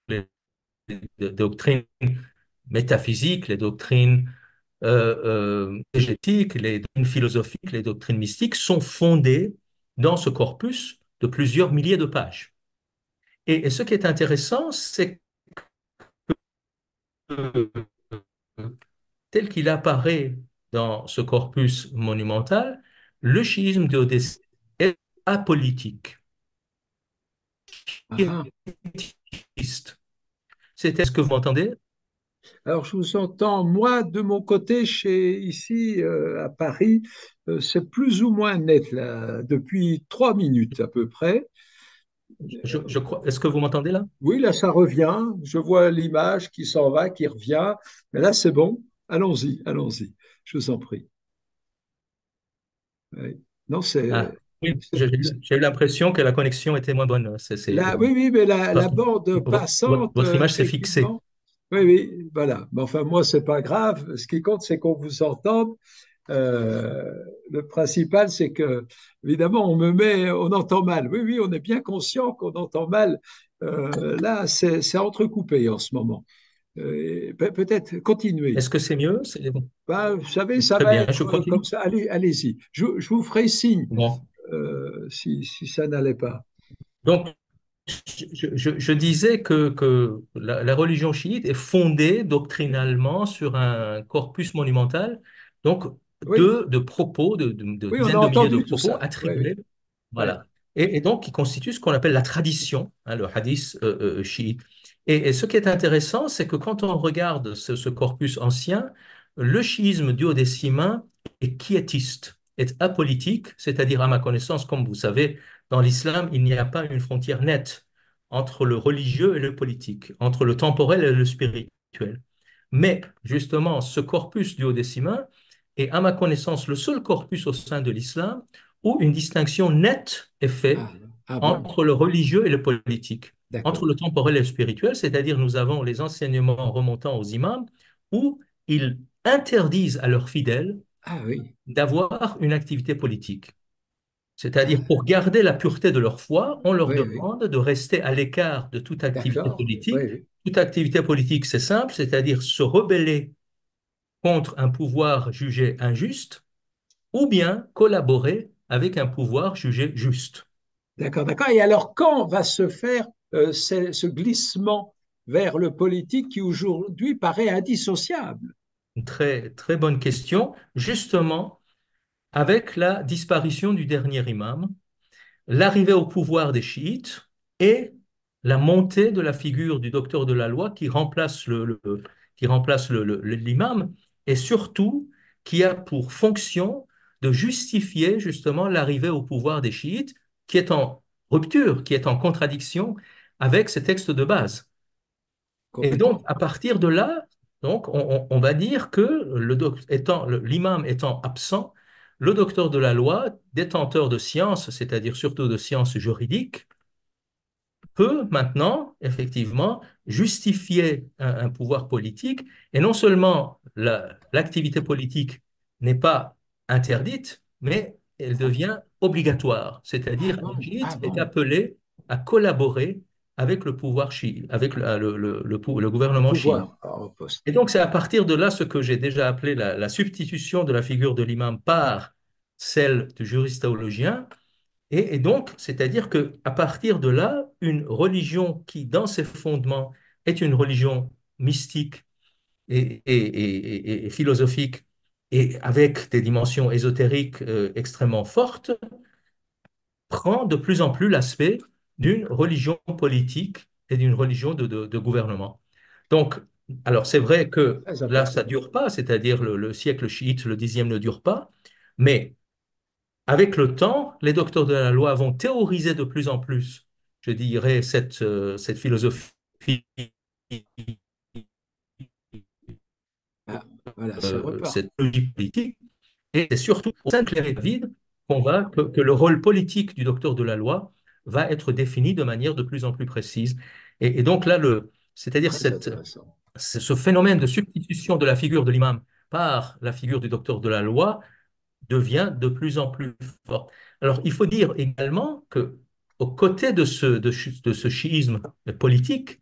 les, les doctrines métaphysiques, les doctrines éthiques, les doctrines philosophiques, les doctrines mystiques sont fondées dans ce corpus de plusieurs milliers de pages. Et ce qui est intéressant, c'est que tel qu'il apparaît dans ce corpus monumental, le schisme théodicée est apolitique, Ah, ah. piétiste. C'est ce que vous entendez? Alors, je vous entends, moi, de mon côté, ici à Paris, c'est plus ou moins net, là, depuis 3 minutes à peu près. Je crois. Est-ce que vous m'entendez là? Oui, là, ça revient. Je vois l'image qui s'en va, qui revient. Mais là, c'est bon. Allons-y, allons-y. Je vous en prie. Oui. Non, Ah, oui, c'est- j'ai eu l'impression que la connexion était moins bonne. oui, oui, mais Parce la que bande passante, votre image s'est fixée. effectivement. Oui, oui, voilà. Mais enfin, moi, c'est pas grave. Ce qui compte, c'est qu'on vous entende. Euh, le principal, c'est que, évidemment, on entend mal. Oui, oui, on est bien conscient qu'on entend mal. Là, c'est entrecoupé en ce moment. Peut-être continuer. Est-ce que c'est mieux? Ben, vous savez, ça Très va bien, je être comme continue. ça. Allez, allez-y. Je vous ferai signe Bon. si ça n'allait pas. Donc, je disais que la religion chiite est fondée doctrinalement sur un corpus monumental, donc Oui, de propos, de oui, on a dizaines de milliers de entendu tout propos ça. Oui, oui, attribués, oui. voilà. Et donc qui constitue ce qu'on appelle la tradition, hein, le hadith chiite. Et ce qui est intéressant, c'est que quand on regarde ce corpus ancien, le chiisme duodécimain est quiétiste, est apolitique, c'est-à-dire à ma connaissance, comme vous savez, dans l'islam, il n'y a pas une frontière nette entre le religieux et le politique, entre le temporel et le spirituel. Mais justement, ce corpus duodécimain est, à ma connaissance, le seul corpus au sein de l'islam où une distinction nette est faite Ah, ah bon, entre le religieux et le politique, entre d'accord. le temporel et le spirituel, c'est-à-dire nous avons les enseignements remontant aux imams où ils interdisent à leurs fidèles Ah oui, d'avoir une activité politique. ah, C'est-à-dire, pour garder la pureté de leur foi, on leur oui, oui, demande de rester à l'écart de toute activité d'accord. Oui, politique. oui. Toute activité politique, c'est simple, c'est-à-dire se rebeller contre un pouvoir jugé injuste ou bien collaborer avec un pouvoir jugé juste. D'accord, d'accord. Et alors, quand va se faire ce glissement vers le politique qui aujourd'hui paraît indissociable? Une très, très bonne question. Justement, avec la disparition du dernier imam, l'arrivée au pouvoir des chiites et la montée de la figure du docteur de la loi qui remplace qui remplace l'imam et surtout qui a pour fonction de justifier justement l'arrivée au pouvoir des chiites qui est en rupture, qui est en contradiction avec ces textes de base. Et donc, Complètement. à partir de là, donc, on va dire que l'imam étant absent, le docteur de la loi, détenteur de sciences, c'est-à-dire surtout de sciences juridiques, peut maintenant, effectivement, justifier un pouvoir politique. Et non seulement l'activité politique n'est pas interdite, mais elle devient obligatoire. Ah C'est-à-dire, un bon, ah chiite est bon. appelé à collaborer avec le pouvoir chiite, avec le Le gouvernement chiite. pouvoir en poste. Et donc, c'est à partir de là ce que j'ai déjà appelé la substitution de la figure de l'imam par celle du juriste théologien. Et donc, c'est-à-dire que à partir de là, une religion qui, dans ses fondements, est une religion mystique et philosophique et avec des dimensions ésotériques extrêmement fortes, prend de plus en plus l'aspect d'une religion politique et d'une religion de gouvernement. Donc, alors c'est vrai que Très là, ça important. ne dure pas, c'est-à-dire le siècle chiite, le dixième ne dure pas, mais avec le temps, les docteurs de la loi vont théoriser de plus en plus, je dirais, cette philosophie, Ah, voilà, ça repart. cette logique politique. Et c'est surtout au sein de Claire vide que le rôle politique du docteur de la loi va être défini de manière de plus en plus précise. Et donc là, c'est-à-dire Très intéressant. ce phénomène de substitution de la figure de l'imam par la figure du docteur de la loi devient de plus en plus forte. Alors, il faut dire également que aux côtés de ce chiisme politique,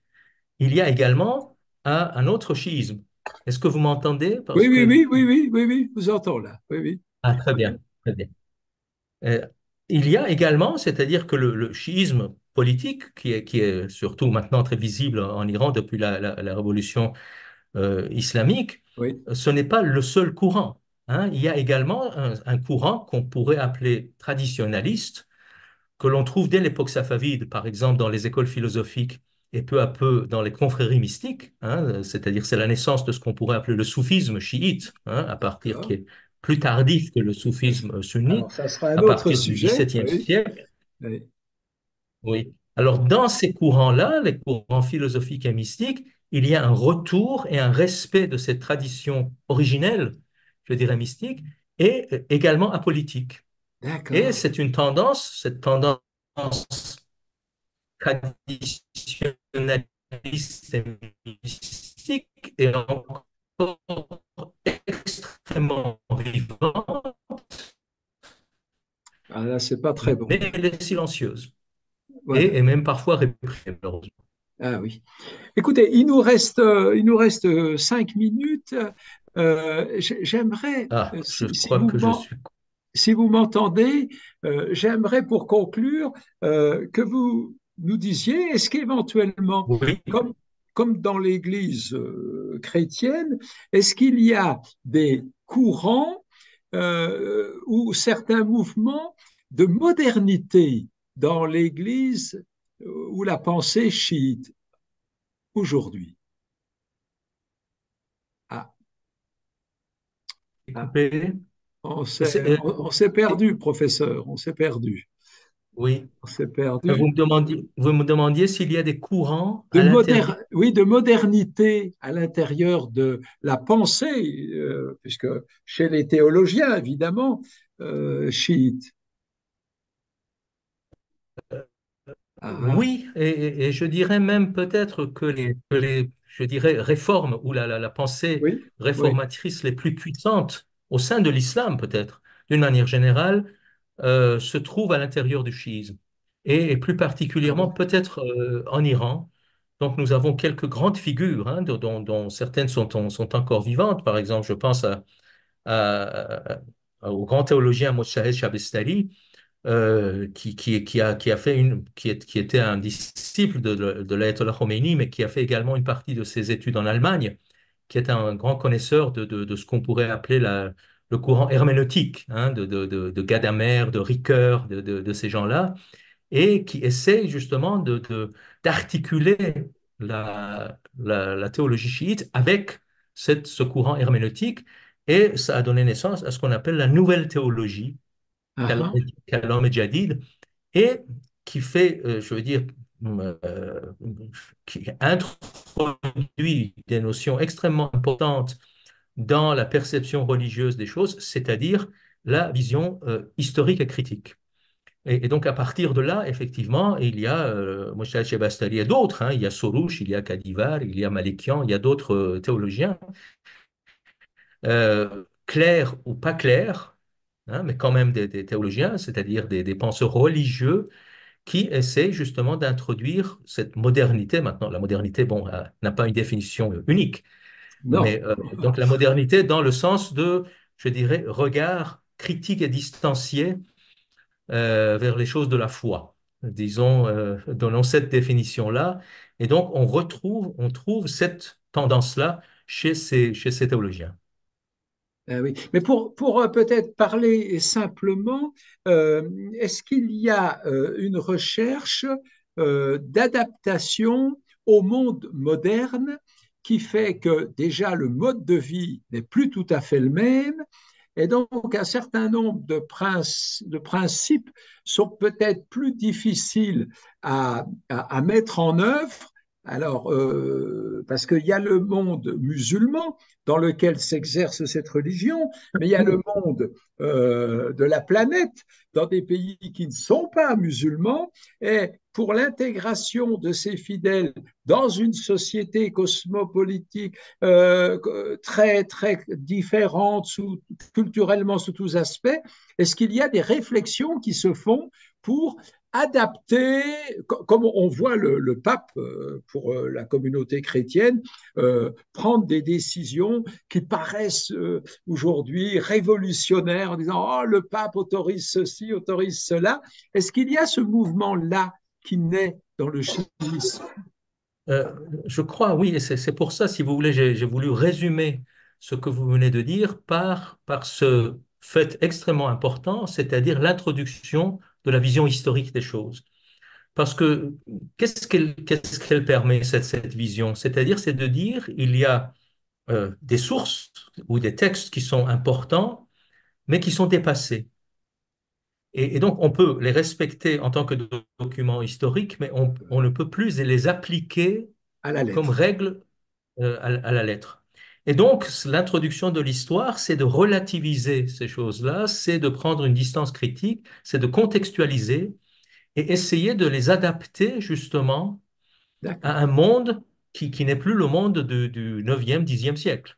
il y a également un autre chiisme. Est-ce que vous m'entendez? Oui, Parce oui, que... oui, oui, oui, oui, oui, vous entends là. Oui, oui. Ah, très bien, très bien. Euh, il y a également, c'est-à-dire que le chiisme politique, qui est surtout maintenant très visible en Iran depuis la révolution islamique, Oui, ce n'est pas le seul courant, hein. Il y a également un courant qu'on pourrait appeler traditionnaliste, que l'on trouve dès l'époque safavide, par exemple dans les écoles philosophiques et peu à peu dans les confréries mystiques, hein, c'est-à-dire c'est la naissance de ce qu'on pourrait appeler le soufisme chiite, hein, à partir qui d'accord. est plus tardif que le soufisme sunnite, Alors, ça sera un à autre partir du sujet. XVIIe Oui, siècle. oui. Oui. Alors, dans ces courants-là, les courants philosophiques et mystiques, il y a un retour et un respect de cette tradition originelle, je dirais mystique, et également apolitique. Et D'accord. c'est une tendance, cette tendance traditionnaliste et mystique est encore extrêmement vivante, Ah, là, c'est pas très bon. mais elle est silencieuse Voilà. et même parfois réprimée, malheureusement. Ah oui. Écoutez, il nous reste 5 minutes. J'aimerais, Ah, je si crois vous que je suis... si vous m'entendez, j'aimerais pour conclure que vous nous disiez, est-ce qu'éventuellement, Oui, comme, comme dans l'Église chrétienne, est-ce qu'il y a des courants ou certains mouvements de modernité dans l'Église ou la pensée chiite aujourd'hui? Ah, ah, écoutez, c'est- on s'est perdu, professeur, on s'est perdu. oui, On s'est perdu. vous me demandiez s'il y a des courants à l'intérieur. Oui, de modernité à l'intérieur de la pensée, puisque chez les théologiens, évidemment, chiites. Ah, ah, Oui, et je dirais même peut-être que je dirais, réformes ou la pensée oui, oui, réformatrice les plus puissantes au sein de l'islam, peut-être, d'une manière générale, se trouvent à l'intérieur du chiisme. Et plus ah particulièrement bon, peut-être en Iran, Donc, nous avons quelques grandes figures, hein, dont certaines sont encore vivantes. Par exemple, je pense au grand théologien Moshe Shabestari, qui a fait qui était un disciple de l'Ayatollah Khomeini, mais qui a fait également une partie de ses études en Allemagne, qui est un grand connaisseur de ce qu'on pourrait appeler le courant herméneutique, hein, de Gadamer, de Ricoeur, de ces gens-là, et qui essaye justement d'articuler la théologie chiite avec ce courant herméneutique, et ça a donné naissance à ce qu'on appelle la nouvelle théologie, Ah, ah. Kalam et Jadid, et qui fait, je veux dire, euh, qui introduit des notions extrêmement importantes dans la perception religieuse des choses, c'est-à-dire la vision historique et critique. Et donc, à partir de là, effectivement, il y a Moshe Shebastari et d'autres, hein, il y a Sorouche, il y a Kadivar, il y a Malikian, il y a d'autres théologiens, clairs ou pas clairs, hein, mais quand même des théologiens, c'est-à-dire des penseurs religieux qui essaient justement d'introduire cette modernité. Maintenant, la modernité, bon, n'a pas une définition unique, Non. mais donc la modernité dans le sens de, je dirais, regard critique et distancié vers les choses de la foi. Disons, donnons cette définition-là. Et donc, on trouve cette tendance-là chez ces théologiens. Oui. Mais pour peut-être parler simplement, euh, est-ce qu'il y a une recherche d'adaptation au monde moderne qui fait que déjà le mode de vie n'est plus tout à fait le même et donc un certain nombre de principes sont peut-être plus difficiles à mettre en œuvre. Alors, parce qu'il y a le monde musulman dans lequel s'exerce cette religion, mais il y a le monde de la planète dans des pays qui ne sont pas musulmans. Et pour l'intégration de ces fidèles dans une société cosmopolitique très, très différente culturellement sous tous aspects, est-ce qu'il y a des réflexions qui se font pour adapter, comme on voit le pape pour la communauté chrétienne, prendre des décisions qui paraissent aujourd'hui révolutionnaires en disant oh, le pape autorise ceci, autorise cela. Est-ce qu'il y a ce mouvement-là qui naît dans le chiisme? Euh, je crois, oui, et c'est pour ça, si vous voulez, j'ai voulu résumer ce que vous venez de dire par ce fait extrêmement important, c'est-à-dire l'introduction de la vision historique des choses. Parce que qu'est-ce qu'elle permet, cette vision? C'est-à-dire, c'est de dire, il y a des sources ou des textes qui sont importants, mais qui sont dépassés. Et donc, on peut les respecter en tant que documents historiques, mais on ne peut plus les appliquer À la comme lettre. règle à la lettre. Et donc, l'introduction de l'histoire, c'est de relativiser ces choses-là, c'est de prendre une distance critique, c'est de contextualiser et essayer de les adapter justement à D'accord. un monde qui n'est plus le monde du 9e, 10e siècle.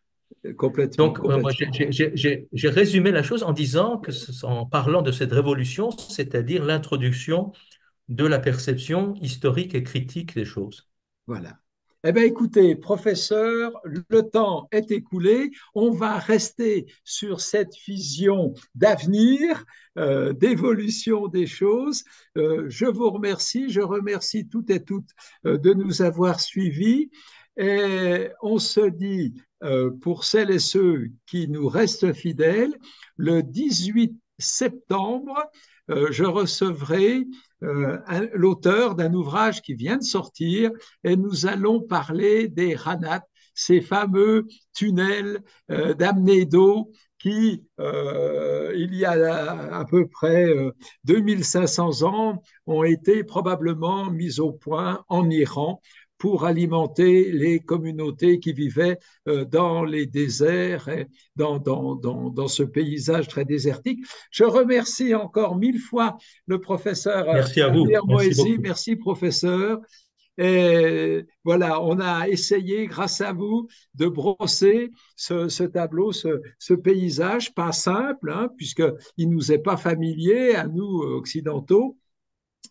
Complètement, Donc, moi, complètement. j'ai résumé la chose en disant que, en parlant de cette révolution, c'est-à-dire l'introduction de la perception historique et critique des choses. Voilà. Eh bien, écoutez, professeur, le temps est écoulé. On va rester sur cette vision d'avenir, d'évolution des choses. Je vous remercie. Je remercie toutes et toutes de nous avoir suivis. Et on se dit, pour celles et ceux qui nous restent fidèles, le 18 septembre, je recevrai l'auteur d'un ouvrage qui vient de sortir et nous allons parler des Ranat, ces fameux tunnels d'amener d'eau qui, il y a à peu près 2500 ans, ont été probablement mis au point en Iran pour alimenter les communautés qui vivaient dans les déserts et dans ce paysage très désertique. Je remercie encore mille fois le professeur Merci à vous. Amir Merci Moesi. beaucoup. Merci, professeur. Et voilà, on a essayé, grâce à vous, de brosser ce tableau, ce paysage, pas simple, hein, puisqu'il ne nous est pas familier à nous, occidentaux,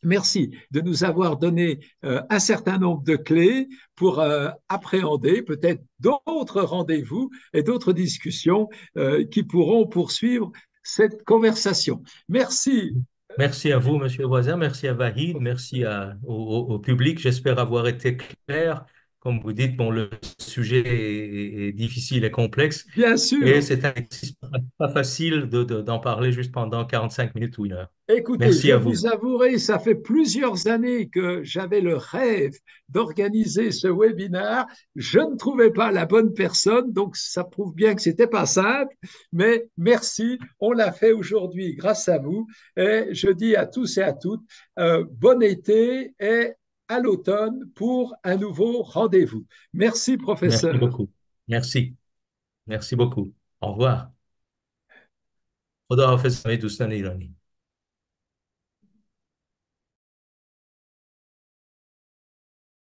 Merci de nous avoir donné un certain nombre de clés pour appréhender peut-être d'autres rendez-vous et d'autres discussions qui pourront poursuivre cette conversation. Merci. Merci à vous, Monsieur Voisin. Merci à Vahid. Merci au public. J'espère avoir été clair. Comme vous dites, bon, le sujet est difficile et complexe. Bien Et sûr. c'est un exercice pas facile d'en parler juste pendant 45 minutes ou 1 heure. Écoutez, Merci je à vous. vous avouerai, ça fait plusieurs années que j'avais le rêve d'organiser ce webinaire. Je ne trouvais pas la bonne personne, donc ça prouve bien que c'était pas simple. Mais merci, on l'a fait aujourd'hui grâce à vous. Et je dis à tous et à toutes, bon été et à l'automne pour un nouveau rendez-vous. Merci, Merci professeur. beaucoup. Merci. Merci beaucoup. Au revoir. خدا حافظ همه دوستان ایرانی